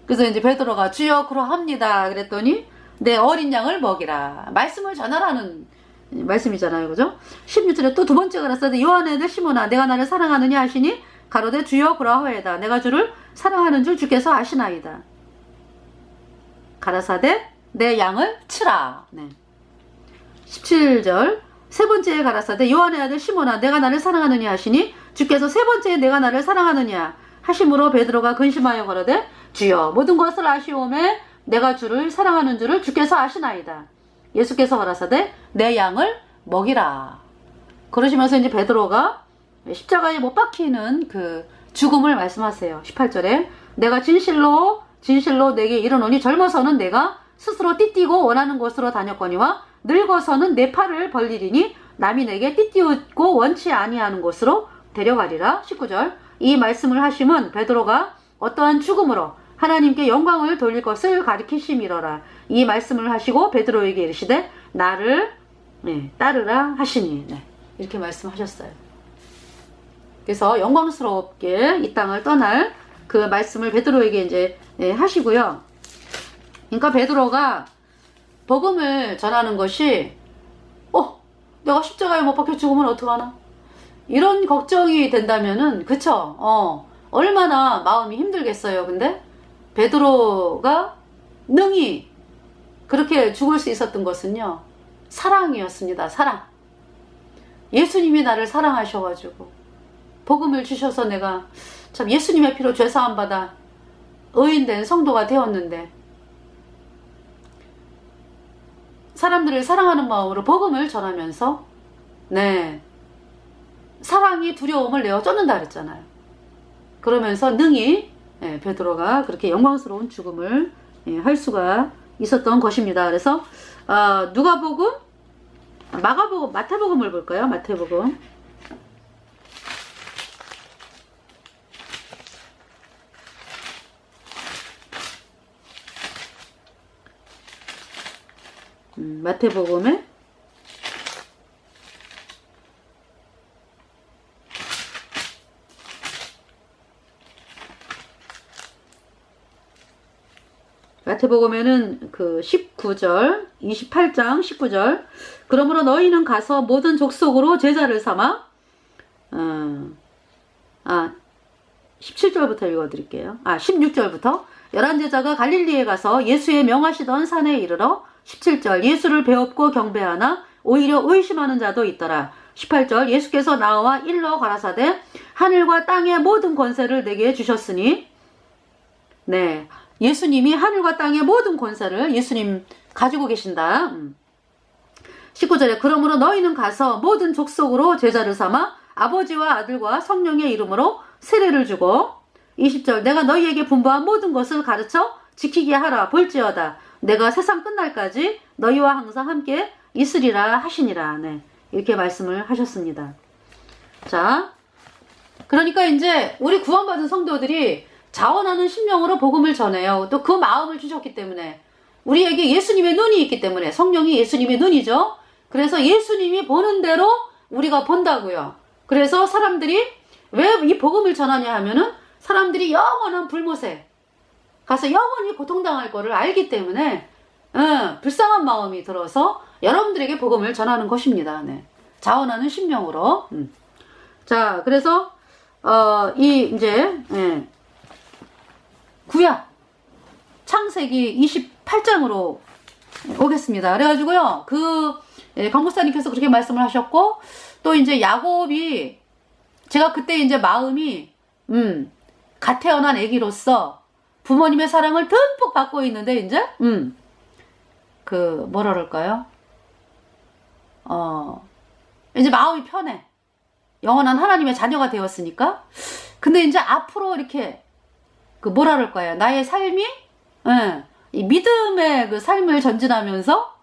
그래서 이제 베드로가 주여 그러합니다. 그랬더니 내 어린 양을 먹이라. 말씀을 전하라는 말씀이잖아요. 그죠? 16절에 또 두 번째 가라사대 요한의 아들 시몬아 내가 나를 사랑하느냐 하시니 가로되 주여 그러하외다. 내가 주를 사랑하는 줄 주께서 아시나이다. 가라사대 내 양을 치라. 17절 세 번째에 가라사대 요한의 아들 시몬아 내가 나를 사랑하느냐 하시니 주께서 세 번째에 내가 나를 사랑하느냐 하심으로 베드로가 근심하여 가로되 주여 모든 것을 아시오매 내가 주를 사랑하는 줄을 주께서 아시나이다. 예수께서 가라사대 내 양을 먹이라. 그러시면서 이제 베드로가 십자가에 못 박히는 그 죽음을 말씀하세요. 18절에 내가 진실로 내게 이르노니 젊어서는 내가 스스로 띠띠고 원하는 곳으로 다녔거니와 늙어서는 내 팔을 벌리리니 남이 내게 띠띠우고 원치 아니하는 곳으로 데려가리라. 19절 이 말씀을 하심은 베드로가 어떠한 죽음으로 하나님께 영광을 돌릴 것을 가리키심이러라. 이 말씀을 하시고 베드로에게 이르시되 나를 따르라 하시니 이렇게 말씀하셨어요. 그래서 영광스럽게 이 땅을 떠날 그 말씀을 베드로에게 이제 하시고요. 그러니까 베드로가 복음을 전하는 것이 내가 십자가에 못 박혀 죽으면 어떡하나? 이런 걱정이 된다면은 그쵸? 얼마나 마음이 힘들겠어요. 근데 베드로가 능히 그렇게 죽을 수 있었던 것은요. 사랑이었습니다. 사랑. 예수님이 나를 사랑하셔가지고 복음을 주셔서 내가 참 예수님의 피로 죄사함 받아 의인된 성도가 되었는데 사람들을 사랑하는 마음으로 복음을 전하면서 사랑이 두려움을 내어 쫓는다 그랬잖아요. 그러면서 능히 베드로가 그렇게 영광스러운 죽음을 할 수가 있었던 것입니다. 그래서 누가복음, 마가복음, 마태복음을 볼까요? 마태복음. 마태복음에 마태복음에는 그 19절, 28장 19절 그러므로 너희는 가서 모든 족속으로 제자를 삼아 17절부터 읽어드릴게요. 16절부터 11제자가 갈릴리에 가서 예수의 명하시던 산에 이르러 17절 예수를 배웁고 경배하나 오히려 의심하는 자도 있더라. 18절 예수께서 나와 일러 가라사대 하늘과 땅의 모든 권세를 내게 주셨으니 예수님이 하늘과 땅의 모든 권세를 예수님 가지고 계신다. 19절에 그러므로 너희는 가서 모든 족속으로 제자를 삼아 아버지와 아들과 성령의 이름으로 세례를 주고 20절 내가 너희에게 분부한 모든 것을 가르쳐 지키게 하라. 볼지어다 내가 세상 끝날까지 너희와 항상 함께 있으리라 하시니라. 이렇게 말씀을 하셨습니다. 자, 그러니까 이제 우리 구원받은 성도들이 자원하는 심령으로 복음을 전해요. 또 그 마음을 주셨기 때문에 우리에게 예수님의 눈이 있기 때문에 성령이 예수님의 눈이죠. 그래서 예수님이 보는 대로 우리가 본다고요. 그래서 사람들이 왜 이 복음을 전하냐 하면은 사람들이 영원한 불못에 가서 영원히 고통당할 거를 알기 때문에 불쌍한 마음이 들어서 여러분들에게 복음을 전하는 것입니다. 네. 자원하는 심령으로. 자, 그래서 이제 구약 창세기 28장으로 오겠습니다. 그래가지고요, 강목사님께서 그렇게 말씀을 하셨고, 또 이제 야곱이, 제가 그때 이제 마음이, 갓 태어난 아기로서 부모님의 사랑을 듬뿍 받고 있는데, 이제, 뭐라 그럴까요? 이제 마음이 편해. 영원한 하나님의 자녀가 되었으니까. 근데 이제 앞으로 이렇게, 뭐라 그럴까요? 나의 삶이, 이 믿음의 그 삶을 전진하면서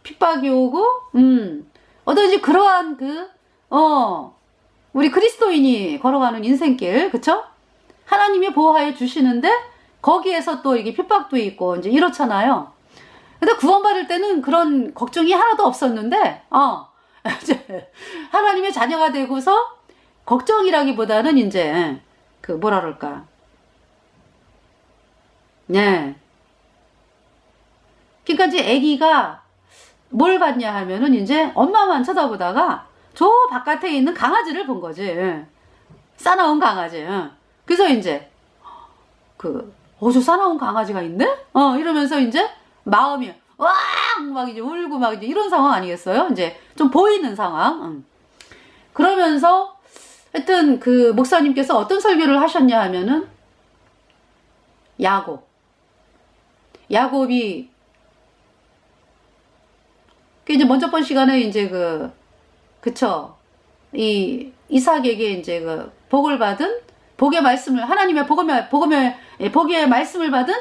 핍박이 오고, 어떤 이제 그러한 우리 그리스도인이 걸어가는 인생길, 그쵸? 하나님이 보호하여 주시는데, 거기에서 또 이게 핍박도 있고, 이제 이렇잖아요. 근데 구원받을 때는 그런 걱정이 하나도 없었는데, 이제 하나님의 자녀가 되고서 걱정이라기보다는 이제, 뭐라 그럴까. 네. 그러니까 이제 아기가 뭘 봤냐 하면은 이제 엄마만 쳐다보다가 저 바깥에 있는 강아지를 본 거지. 싸나운 강아지. 그래서 이제 저 싸나운 강아지가 있네? 이러면서 이제 마음이 막 이제 울고 막 이제 이런 상황 아니겠어요? 이제 좀 보이는 상황. 그러면서 하여튼 목사님께서 어떤 설교를 하셨냐 하면은 야곱이 이제 먼저 번 시간에 이제 그쵸. 이 이삭에게 이제 복을 받은 복의 말씀을 하나님의 복의 말씀을 받은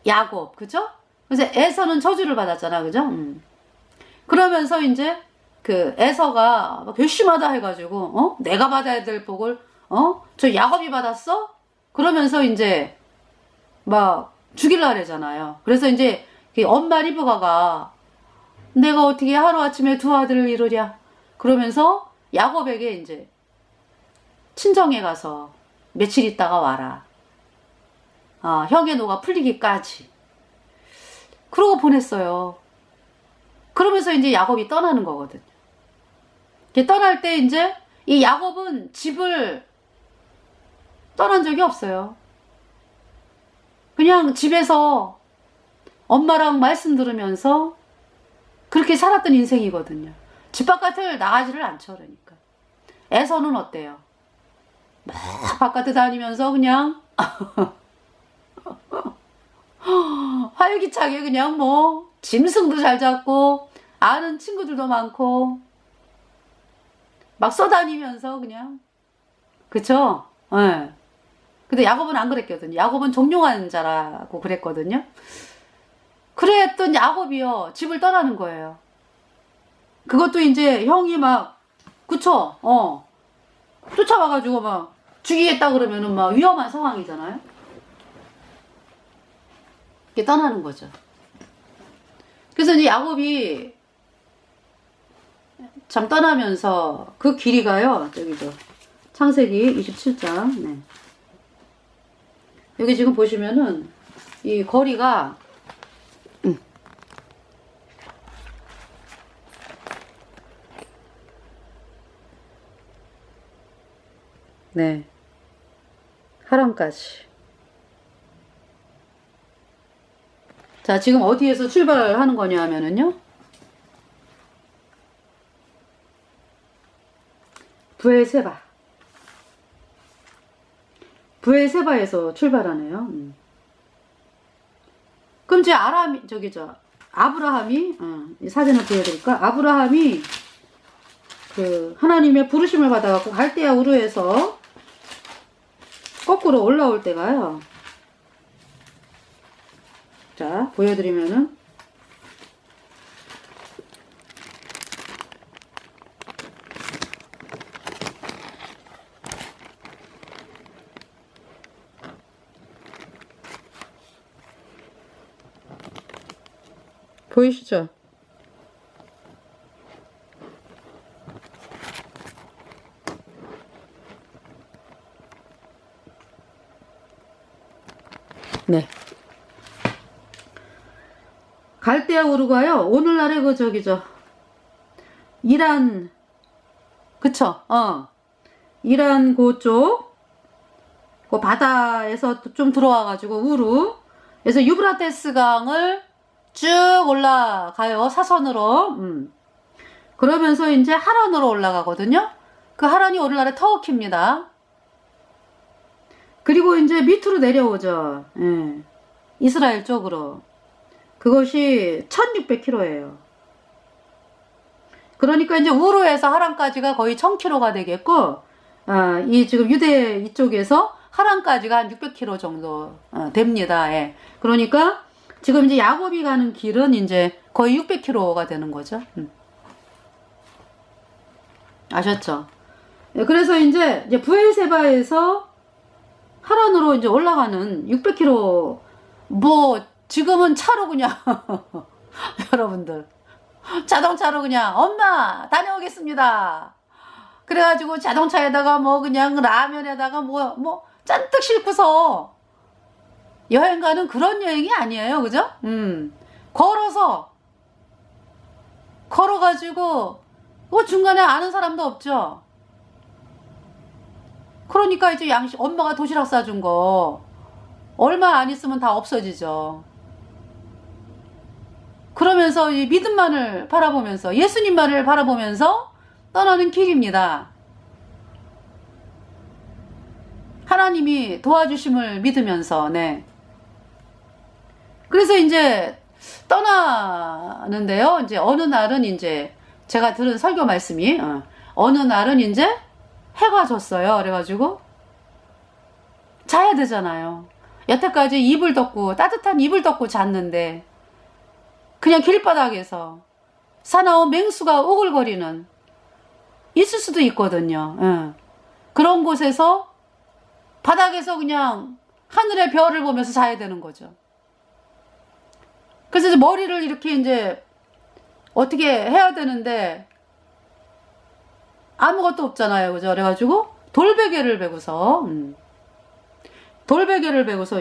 야곱, 그죠? 그래서 에서는 저주를 받았잖아, 그죠? 그러면서 이제 에서가 막 괘씸하다 해가지고 내가 받아야 될 복을 저 야곱이 받았어? 그러면서 이제 막 죽일라 그러잖아요. 그래서 이제 엄마 리브가가 내가 어떻게 하루아침에 두 아들을 이루랴 그러면서 야곱에게 이제 친정에 가서 며칠 있다가 와라. 형의 노가 풀리기까지. 그러고 보냈어요. 그러면서 이제 야곱이 떠나는 거거든요. 떠날 때 이제 이 야곱은 집을 떠난 적이 없어요. 그냥 집에서 엄마랑 말씀 들으면서 그렇게 살았던 인생이거든요. 집 바깥을 나가지를 않죠, 그러니까. 에서는 어때요? 막 바깥에 다니면서 그냥 활기차게 그냥 짐승도 잘 잡고 아는 친구들도 많고 막 쏘다니면서 그냥 그쵸? 네. 근데 야곱은 안 그랬거든요. 야곱은 종용한 자라고 그랬거든요. 그랬던 야곱이요 집을 떠나는 거예요. 그것도 이제 형이 그쵸? 쫓아와가지고 막 죽이겠다 그러면은 막 위험한 상황이잖아요. 이렇게 떠나는 거죠. 그래서 이제 야곱이 참 떠나면서 그 길이가요, 창세기 27장. 네. 여기 지금 보시면은 이 거리가 네. 하란까지. 자, 지금 어디에서 출발하는 거냐 하면은요. 부엘세바에서 출발하네요. 그럼 이제 아브라함이 사진을 보여드릴까? 아브라함이 하나님의 부르심을 받아갖고 갈대아 우르에서 거꾸로 올라올 때가요. 자, 보여드리면은 보이시죠? 네. 갈대아 우루가요. 오늘날의 그 저기죠. 이란 그쵸? 이란 그쪽 그 바다에서 좀 들어와가지고 우루. 그래서 유브라테스 강을 쭉 올라가요. 사선으로. 그러면서 이제 하란으로 올라가거든요. 그 하란이 오늘날의 터키입니다. 그리고 이제 밑으로 내려오죠. 예. 이스라엘 쪽으로. 그것이 1600km예요. 그러니까 이제 우루에서 하란까지가 거의 1000km가 되겠고, 이 지금 유대 이쪽에서 하란까지가 한 600km 정도 됩니다. 예. 그러니까 지금 이제 야곱이 가는 길은 이제 거의 600km가 되는 거죠. 아셨죠? 예, 그래서 이제 부엘세바에서 하란으로 이제 올라가는 600km, 뭐, 지금은 차로 그냥, 여러분들. 자동차로 그냥, 엄마, 다녀오겠습니다. 그래가지고 자동차에다가 뭐, 그냥 라면에다가 뭐, 잔뜩 싣고서 여행 가는 그런 여행이 아니에요. 그죠? 걸어가지고, 뭐 중간에 아는 사람도 없죠? 그러니까 이제 엄마가 도시락 싸준 거 얼마 안 있으면 다 없어지죠. 그러면서 이 믿음만을 바라보면서 예수님만을 바라보면서 떠나는 길입니다. 하나님이 도와주심을 믿으면서. 네. 그래서 이제 떠나는데요. 이제 어느 날은 이제 제가 들은 설교 말씀이 어느 날은 이제 해가 졌어요. 그래가지고 자야 되잖아요. 여태까지 이불 덮고 따뜻한 이불 덮고 잤는데 그냥 길바닥에서 사나운 맹수가 오글거리는 있을 수도 있거든요. 그런 곳에서 바닥에서 그냥 하늘의 별을 보면서 자야 되는 거죠. 그래서 이제 머리를 이렇게 이제 어떻게 해야 되는데 아무것도 없잖아요. 그죠? 그래가지고 돌베개를 베고서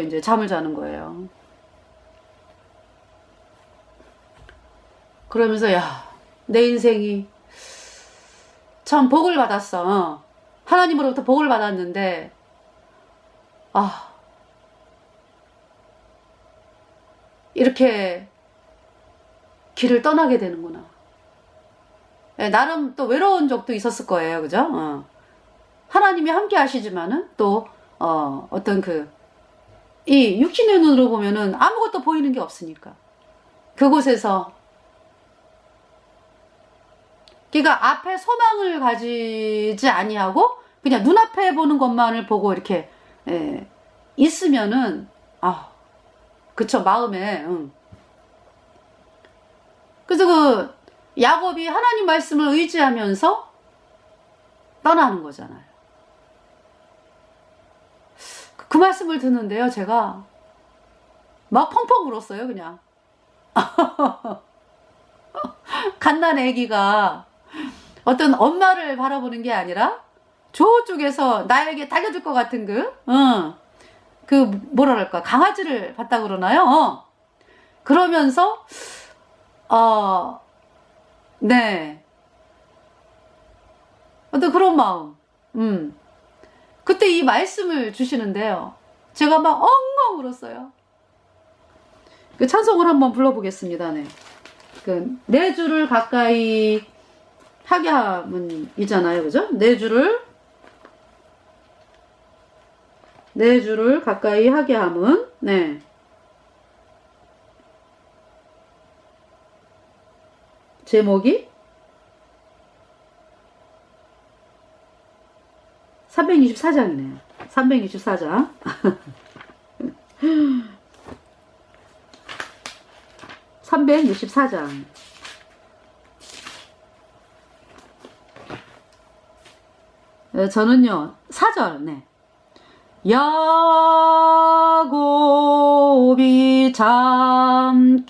이제 잠을 자는 거예요. 그러면서 야, 내 인생이 참 복을 받았어. 하나님으로부터 복을 받았는데 이렇게 길을 떠나게 되는구나. 나름 또 외로운 적도 있었을 거예요. 그죠? 하나님이 함께 하시지만은 또 어떤 이 육신의 눈으로 보면은 아무것도 보이는 게 없으니까 그곳에서 그러니까 앞에 소망을 가지지 아니하고 그냥 눈앞에 보는 것만을 보고 이렇게 있으면은 그쵸, 마음에. 그래서 야곱이 하나님 말씀을 의지하면서 떠나는 거잖아요. 그 말씀을 듣는데요, 제가 막 펑펑 울었어요, 그냥. 갓난 애기가 어떤 엄마를 바라보는 게 아니라 저쪽에서 나에게 달려들 것 같은 뭐랄까, 강아지를 봤다 그러나요? 그러면서, 네. 어떤 그런 마음. 그때 이 말씀을 주시는데요. 제가 막 엉엉 울었어요. 그 찬송을 한번 불러보겠습니다. 네. 네 줄을 가까이 하게 하면 이잖아요. 그죠? 네 줄을 가까이 하게 함은, 네. 제목이 324장이네요. 324장. 364장. 저는요, 4절, 네. 야곱이 잠깨어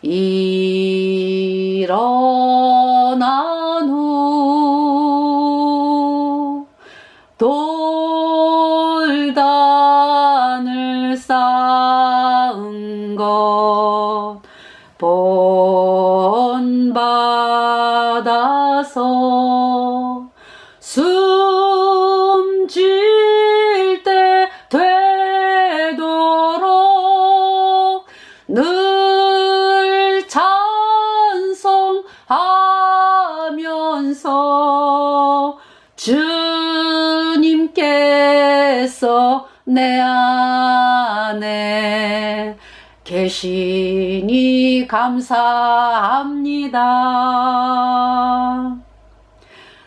일어난 후 돌다 받아서 숨 쉴 때 되도록 늘 찬송하면서 주님께서 내 안에 계시니 감사합니다.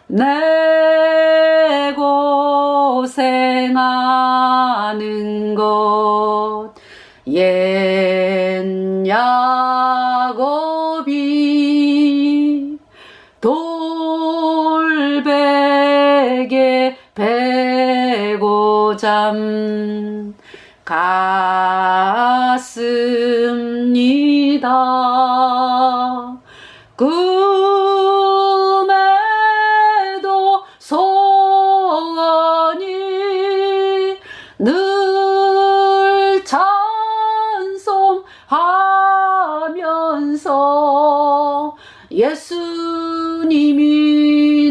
내 고생하는 것 옛 야곱이 돌베개 베고 잠 갔습니다. 꿈에도 소원이 늘 찬송하면서 예수님이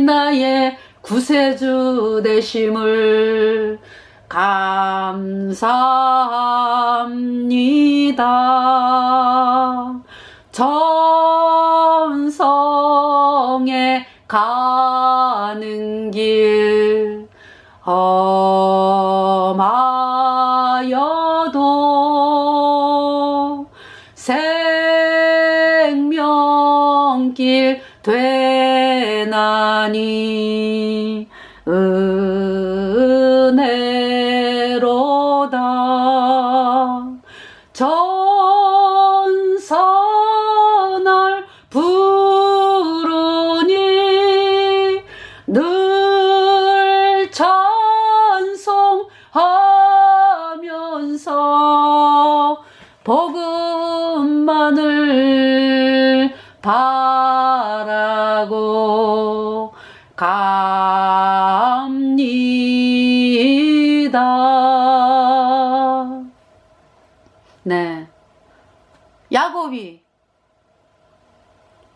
나의 구세주 되심을 감사합니다. 전성에 가는 길 험하여도 생명길 되나니 은혜로다. 전사날 부르니 늘 찬송하면서 복음만을 바라고 갑니다. 네. 야곱이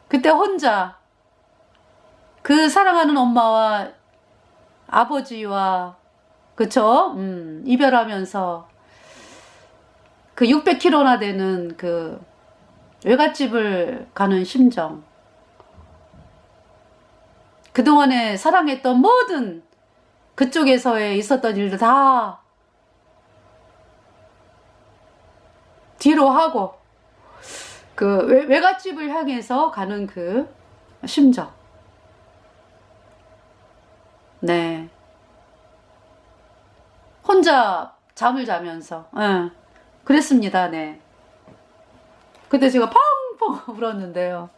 그때 혼자 그 사랑하는 엄마와 아버지와 그쵸? 이별하면서 그 600km나 되는 그 외갓집을 가는 심정, 그동안에 사랑했던 모든 그쪽에서의 있었던 일들 다 뒤로 하고 그 외갓집을 향해서 가는 그 심정. 네. 혼자 잠을 자면서, 그랬습니다. 네. 그때 제가 펑펑 울었는데요.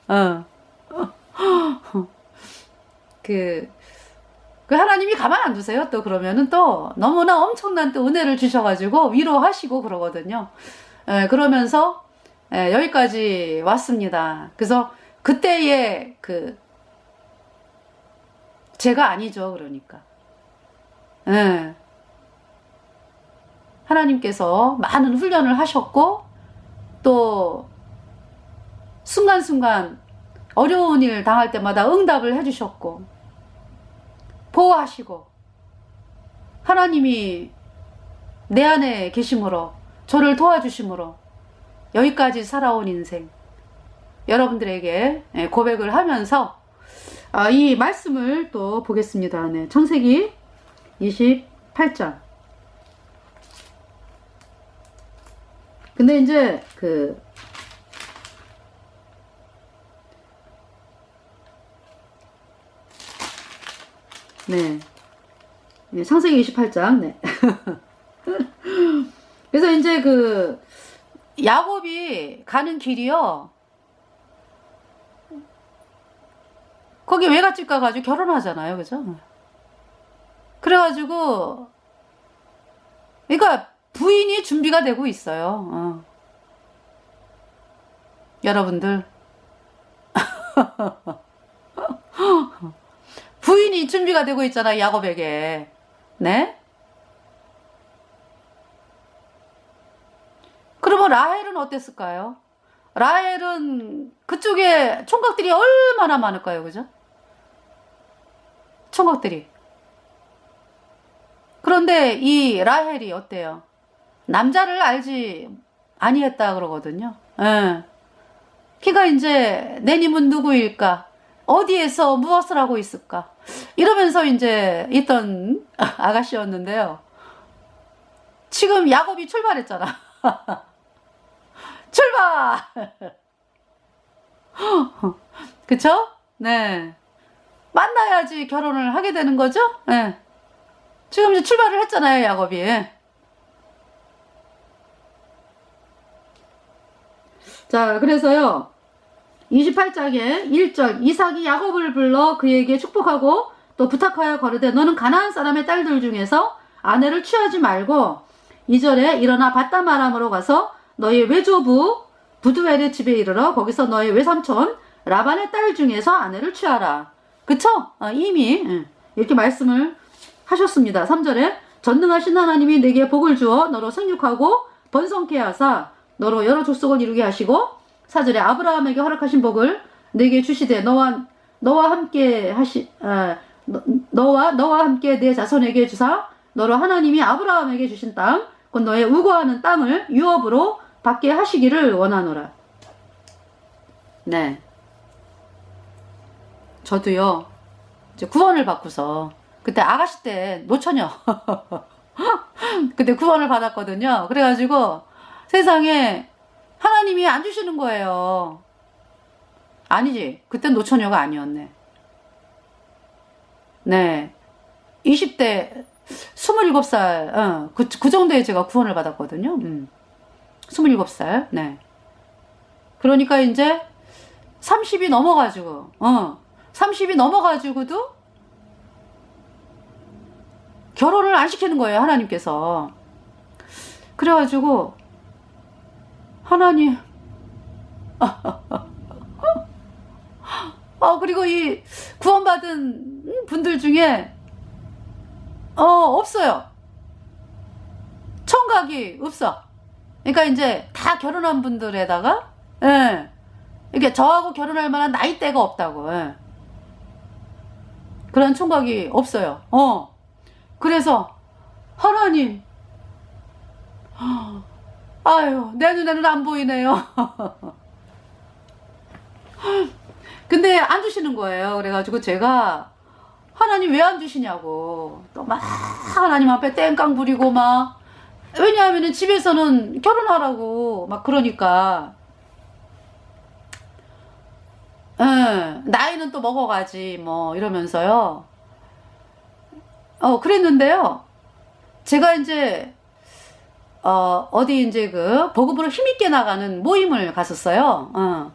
그 하나님이 가만 안 두세요. 또 그러면은 또 너무나 엄청난 또 은혜를 주셔가지고 위로하시고 그러거든요. 그러면서 여기까지 왔습니다. 그래서 그때의 그 제가 아니죠. 그러니까 하나님께서 많은 훈련을 하셨고 또 순간순간 어려운 일 당할 때마다 응답을 해주셨고 보호하시고 하나님이 내 안에 계심으로 저를 도와주심으로 여기까지 살아온 인생 여러분들에게 고백을 하면서 이 말씀을 또 보겠습니다. 네, 창세기 28장. 근데 이제 네, 창세기 28장. 네. 그래서 이제 야곱이 가는 길이요, 거기 외갓집 가가지고 결혼하잖아요. 그죠? 그래가지고 그러니까 부인이 준비가 되고 있어요. 여러분들 부인이 준비가 되고 있잖아요. 야곱에게. 네? 그러면 라헬은 어땠을까요? 라헬은 그쪽에 총각들이 얼마나 많을까요, 그죠? 총각들이. 그런데 이 라헬이 어때요? 남자를 알지 아니했다 그러거든요. 예. 키가 이제 내 님은 누구일까? 어디에서 무엇을 하고 있을까? 이러면서 이제 있던 아가씨였는데요. 지금 야곱이 출발했잖아. 출발! 그쵸? 네. 만나야지 결혼을 하게 되는 거죠? 네. 지금 이제 출발을 했잖아요, 야곱이. 자, 그래서요. 28장에 1절 이삭이 야곱을 불러 그에게 축복하고 또 부탁하여 거르되 너는 가나안 사람의 딸들 중에서 아내를 취하지 말고 2절에 일어나 바담 아람으로 가서 너의 외조부 부두엘의 집에 이르러 거기서 너의 외삼촌 라반의 딸 중에서 아내를 취하라. 그쵸? 이미 이렇게 말씀을 하셨습니다. 3절에 전능하신 하나님이 내게 복을 주어 너로 생육하고 번성케 하사 너로 여러 족속을 이루게 하시고 4절에 아브라함에게 허락하신 복을 내게 주시되 너와 함께 내 자손에게 주사 너로 하나님이 아브라함에게 주신 땅 곧 너의 우거하는 땅을 유업으로 받게 하시기를 원하노라. 네. 저도요. 이제 구원을 받고서 그때 아가씨 때 노처녀 그때 구원을 받았거든요. 그래가지고 세상에 하나님이 안 주시는 거예요. 아니지. 그땐 노처녀가 아니었네. 네. 20대 27살 그 정도에 제가 구원을 받았거든요. 27살. 네. 그러니까 이제 30이 넘어가지고 30이 넘어가지고도 결혼을 안 시키는 거예요, 하나님께서. 그래가지고 하나님 그리고 이 구원받은 분들 중에 없어요. 청각이 없어. 그러니까 이제 다 결혼한 분들에다가 이게 저하고 결혼할 만한 나이대가 없다고. 그런 총각이 없어요. 그래서 하나님 아유 내 눈에는 안 보이네요. 근데 안 주시는 거예요. 그래가지고 제가 하나님 왜 안 주시냐고 또 막 하나님 앞에 땡깡 부리고 막 왜냐하면 집에서는 결혼하라고 막 그러니까 나이는 또 먹어가지 뭐 이러면서요. 그랬는데요. 제가 이제 어디 이제 그 복음으로 힘있게 나가는 모임을 갔었어요.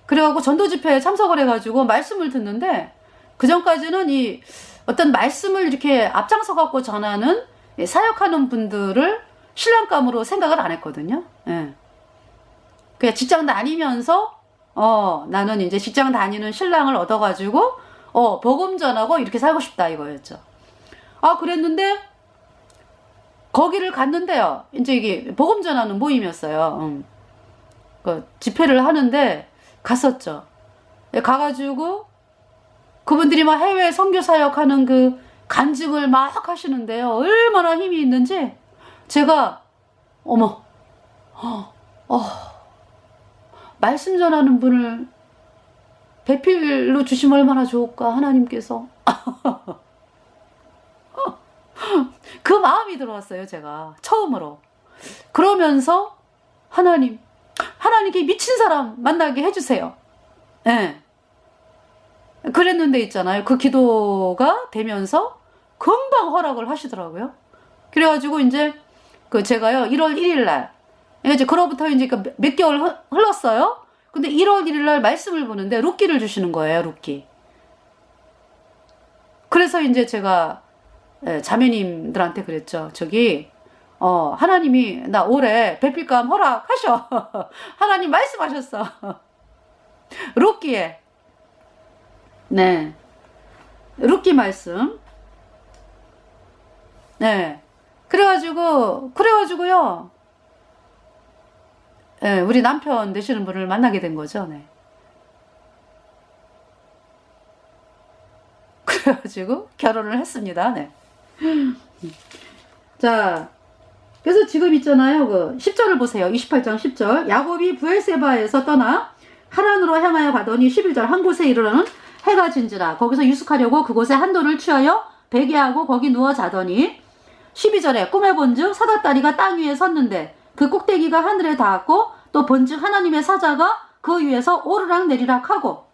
그래갖고 전도 집회에 참석을 해가지고 말씀을 듣는데 그 전까지는 이 어떤 말씀을 이렇게 앞장서 갖고 전하는 사역하는 분들을 신랑감으로 생각을 안 했거든요. 그냥 직장 다니면서 나는 이제 직장 다니는 신랑을 얻어가지고 복음 전하고 이렇게 살고 싶다 이거였죠. 그랬는데 거기를 갔는데요. 이제 이게 복음 전하는 모임이었어요. 그 집회를 하는데 갔었죠. 가가지고 그분들이 막 해외 선교 사역하는 그 간증을 막 하시는데요. 얼마나 힘이 있는지 제가 말씀 전하는 분을 배필로 주시면 얼마나 좋을까 하나님께서. 그 마음이 들어왔어요. 제가 처음으로. 그러면서 하나님께 미친 사람 만나게 해주세요. 그랬는데 있잖아요. 그 기도가 되면서 금방 허락을 하시더라고요. 그래가지고 이제 제가요 1월 1일 날 이제 그로부터 이제 몇 개월 흘렀어요. 근데 1월 1일 날 말씀을 보는데 룻기를 주시는 거예요. 룻기. 그래서 이제 제가 자매님들한테 그랬죠. 저기 하나님이 나 올해 배필감 허락하셔. 하나님 말씀하셨어. 룻기에. 네. 룻기 말씀. 네. 그래가지고요. 우리 남편 되시는 분을 만나게 된 거죠. 네. 그래가지고 결혼을 했습니다. 네. 자, 그래서 지금 있잖아요. 그 10절을 보세요. 28장 10절. 야곱이 브엘세바에서 떠나 하란으로 향하여 가더니 11절 한 곳에 이르러는 해가 진지라. 거기서 유숙하려고 그곳에 한 돌을 취하여 베개하고 거기 누워 자더니 12절에 꿈에 본즉 사다다리가 땅 위에 섰는데 그 꼭대기가 하늘에 닿았고 또 본즉 하나님의 사자가 그 위에서 오르락 내리락 하고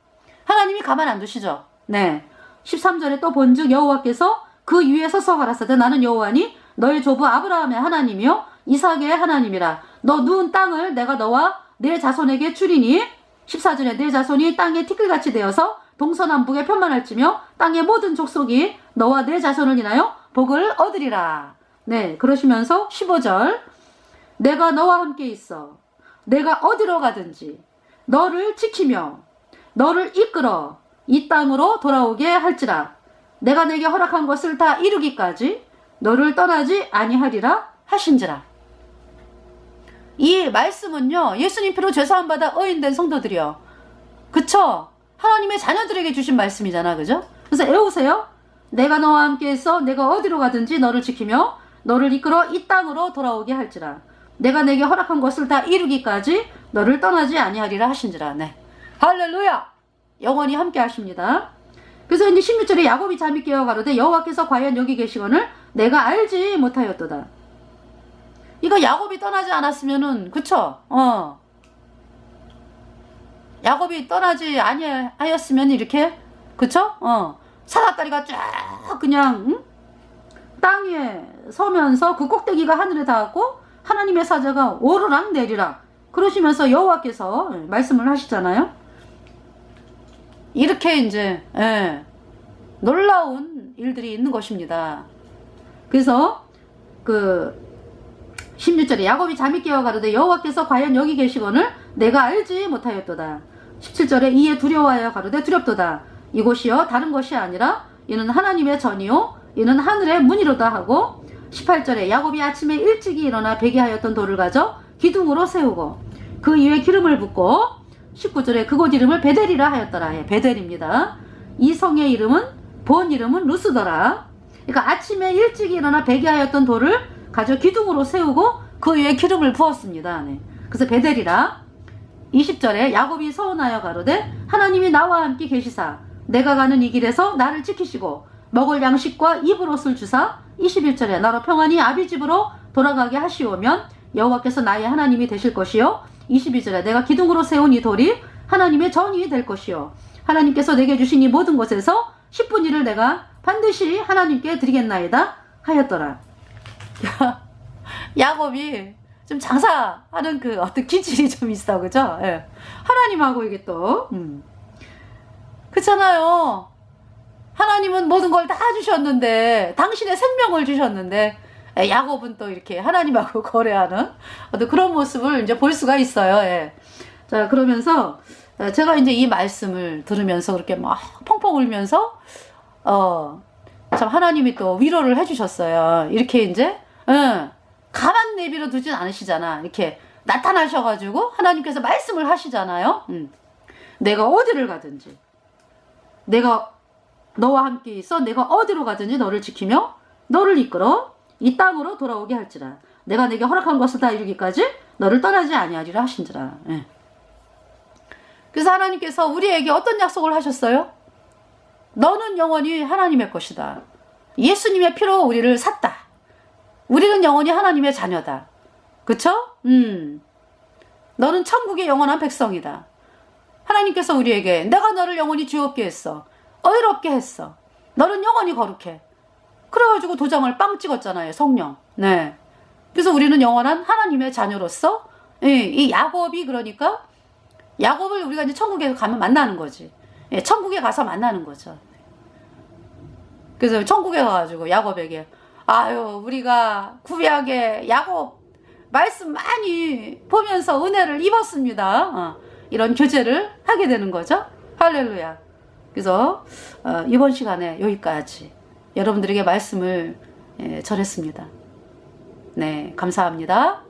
하나님이 가만 안 두시죠. 네. 13절에 또 본즉 여호와께서 그 위에 서서 가라사대 나는 여호와니 너의 조부 아브라함의 하나님이요 이삭의 하나님이라. 너 누운 땅을 내가 너와 네 자손에게 주리니 14절에 네 자손이 땅에 티끌같이 되어서 동서남북에 편만할지며 땅의 모든 족속이 너와 네 자손을 인하여 복을 얻으리라. 네, 그러시면서 15절 내가 너와 함께 있어 내가 어디로 가든지 너를 지키며 너를 이끌어 이 땅으로 돌아오게 할지라. 내가 내게 허락한 것을 다 이루기까지 너를 떠나지 아니하리라 하신지라. 이 말씀은요 예수님 피로 죄사함 받아 의인된 성도들이요, 그쵸? 하나님의 자녀들에게 주신 말씀이잖아, 그죠? 그래서 외우세요. 내가 너와 함께 있어 내가 어디로 가든지 너를 지키며 너를 이끌어 이 땅으로 돌아오게 할지라. 내가 내게 허락한 것을 다 이루기까지 너를 떠나지 아니하리라 하신지라. 네, 할렐루야. 영원히 함께 하십니다. 그래서 이제 16절에 야곱이 잠이 깨어 가로되 여호와께서 과연 여기 계시거늘 내가 알지 못하였도다. 이거 야곱이 떠나지 않았으면은, 그쵸? 야곱이 떠나지 아니하였으면 이렇게, 그쵸? 사다다리가 쫙 그냥 땅 위에 서면서 그 꼭대기가 하늘에 닿았고 하나님의 사자가 오르락 내리락 그러시면서 여호와께서 말씀을 하시잖아요. 이렇게 이제 놀라운 일들이 있는 것입니다. 그래서 그 16절에 야곱이 잠이 깨어 가로되 여호와께서 과연 여기 계시거늘 내가 알지 못하였도다. 17절에 이에 두려워하여 가로되 두렵도다. 이곳이여 다른 것이 아니라 이는 하나님의 전이요 이는 하늘의 문이로다 하고 18절에 야곱이 아침에 일찍이 일어나 베개하였던 돌을 가져 기둥으로 세우고 그 위에 기름을 붓고 19절에 그곳 이름을 베델이라 하였더라. 예, 베델입니다. 이 성의 이름은 본 이름은 루스더라. 그러니까 아침에 일찍 일어나 베개하였던 돌을 가져 기둥으로 세우고 그 위에 기름을 부었습니다. 네. 그래서 베델이라. 20절에 야곱이 서운하여 가로되 하나님이 나와 함께 계시사 내가 가는 이 길에서 나를 지키시고 먹을 양식과 입을 옷을 주사 21절에 나로 평안히 아비 집으로 돌아가게 하시오면 여호와께서 나의 하나님이 되실 것이요 22절에 내가 기둥으로 세운 이 돌이 하나님의 전이 될 것이요 하나님께서 내게 주신 이 모든 것에서 10분 일을 내가 반드시 하나님께 드리겠나이다 하였더라. 야곱이 좀 장사하는 그 어떤 기질이 좀 있어, 그죠? 예. 하나님하고 이게 또 그렇잖아요. 하나님은 모든 걸 다 주셨는데 당신의 생명을 주셨는데 야곱은 또 이렇게 하나님하고 거래하는 어떤 그런 모습을 이제 볼 수가 있어요. 예. 자, 그러면서 제가 이제 이 말씀을 들으면서 그렇게 막 펑펑 울면서 참 하나님이 또 위로를 해주셨어요. 이렇게 이제 가만 내비로 두진 않으시잖아. 이렇게 나타나셔가지고 하나님께서 말씀을 하시잖아요. 내가 어디를 가든지 내가 너와 함께 있어 내가 어디로 가든지 너를 지키며 너를 이끌어 이 땅으로 돌아오게 할지라. 내가 내게 허락한 것을 다 이루기까지 너를 떠나지 아니하리라 하신지라. 예. 그래서 하나님께서 우리에게 어떤 약속을 하셨어요? 너는 영원히 하나님의 것이다. 예수님의 피로 우리를 샀다. 우리는 영원히 하나님의 자녀다. 그쵸? 너는 천국의 영원한 백성이다. 하나님께서 우리에게 내가 너를 영원히 죄없게 했어. 의롭게 했어. 너는 영원히 거룩해. 그래가지고 도장을 빵 찍었잖아요. 성령. 네. 그래서 우리는 영원한 하나님의 자녀로서 이 야곱이 그러니까 야곱을 우리가 이제 천국에 가면 만나는 거지. 예, 천국에 가서 만나는 거죠. 그래서 천국에 가가지고 야곱에게 아유 우리가 구비하게 야곱 말씀 많이 보면서 은혜를 입었습니다. 이런 교제를 하게 되는 거죠. 할렐루야. 그래서 이번 시간에 여기까지 여러분들에게 말씀을 전했습니다. 네, 감사합니다.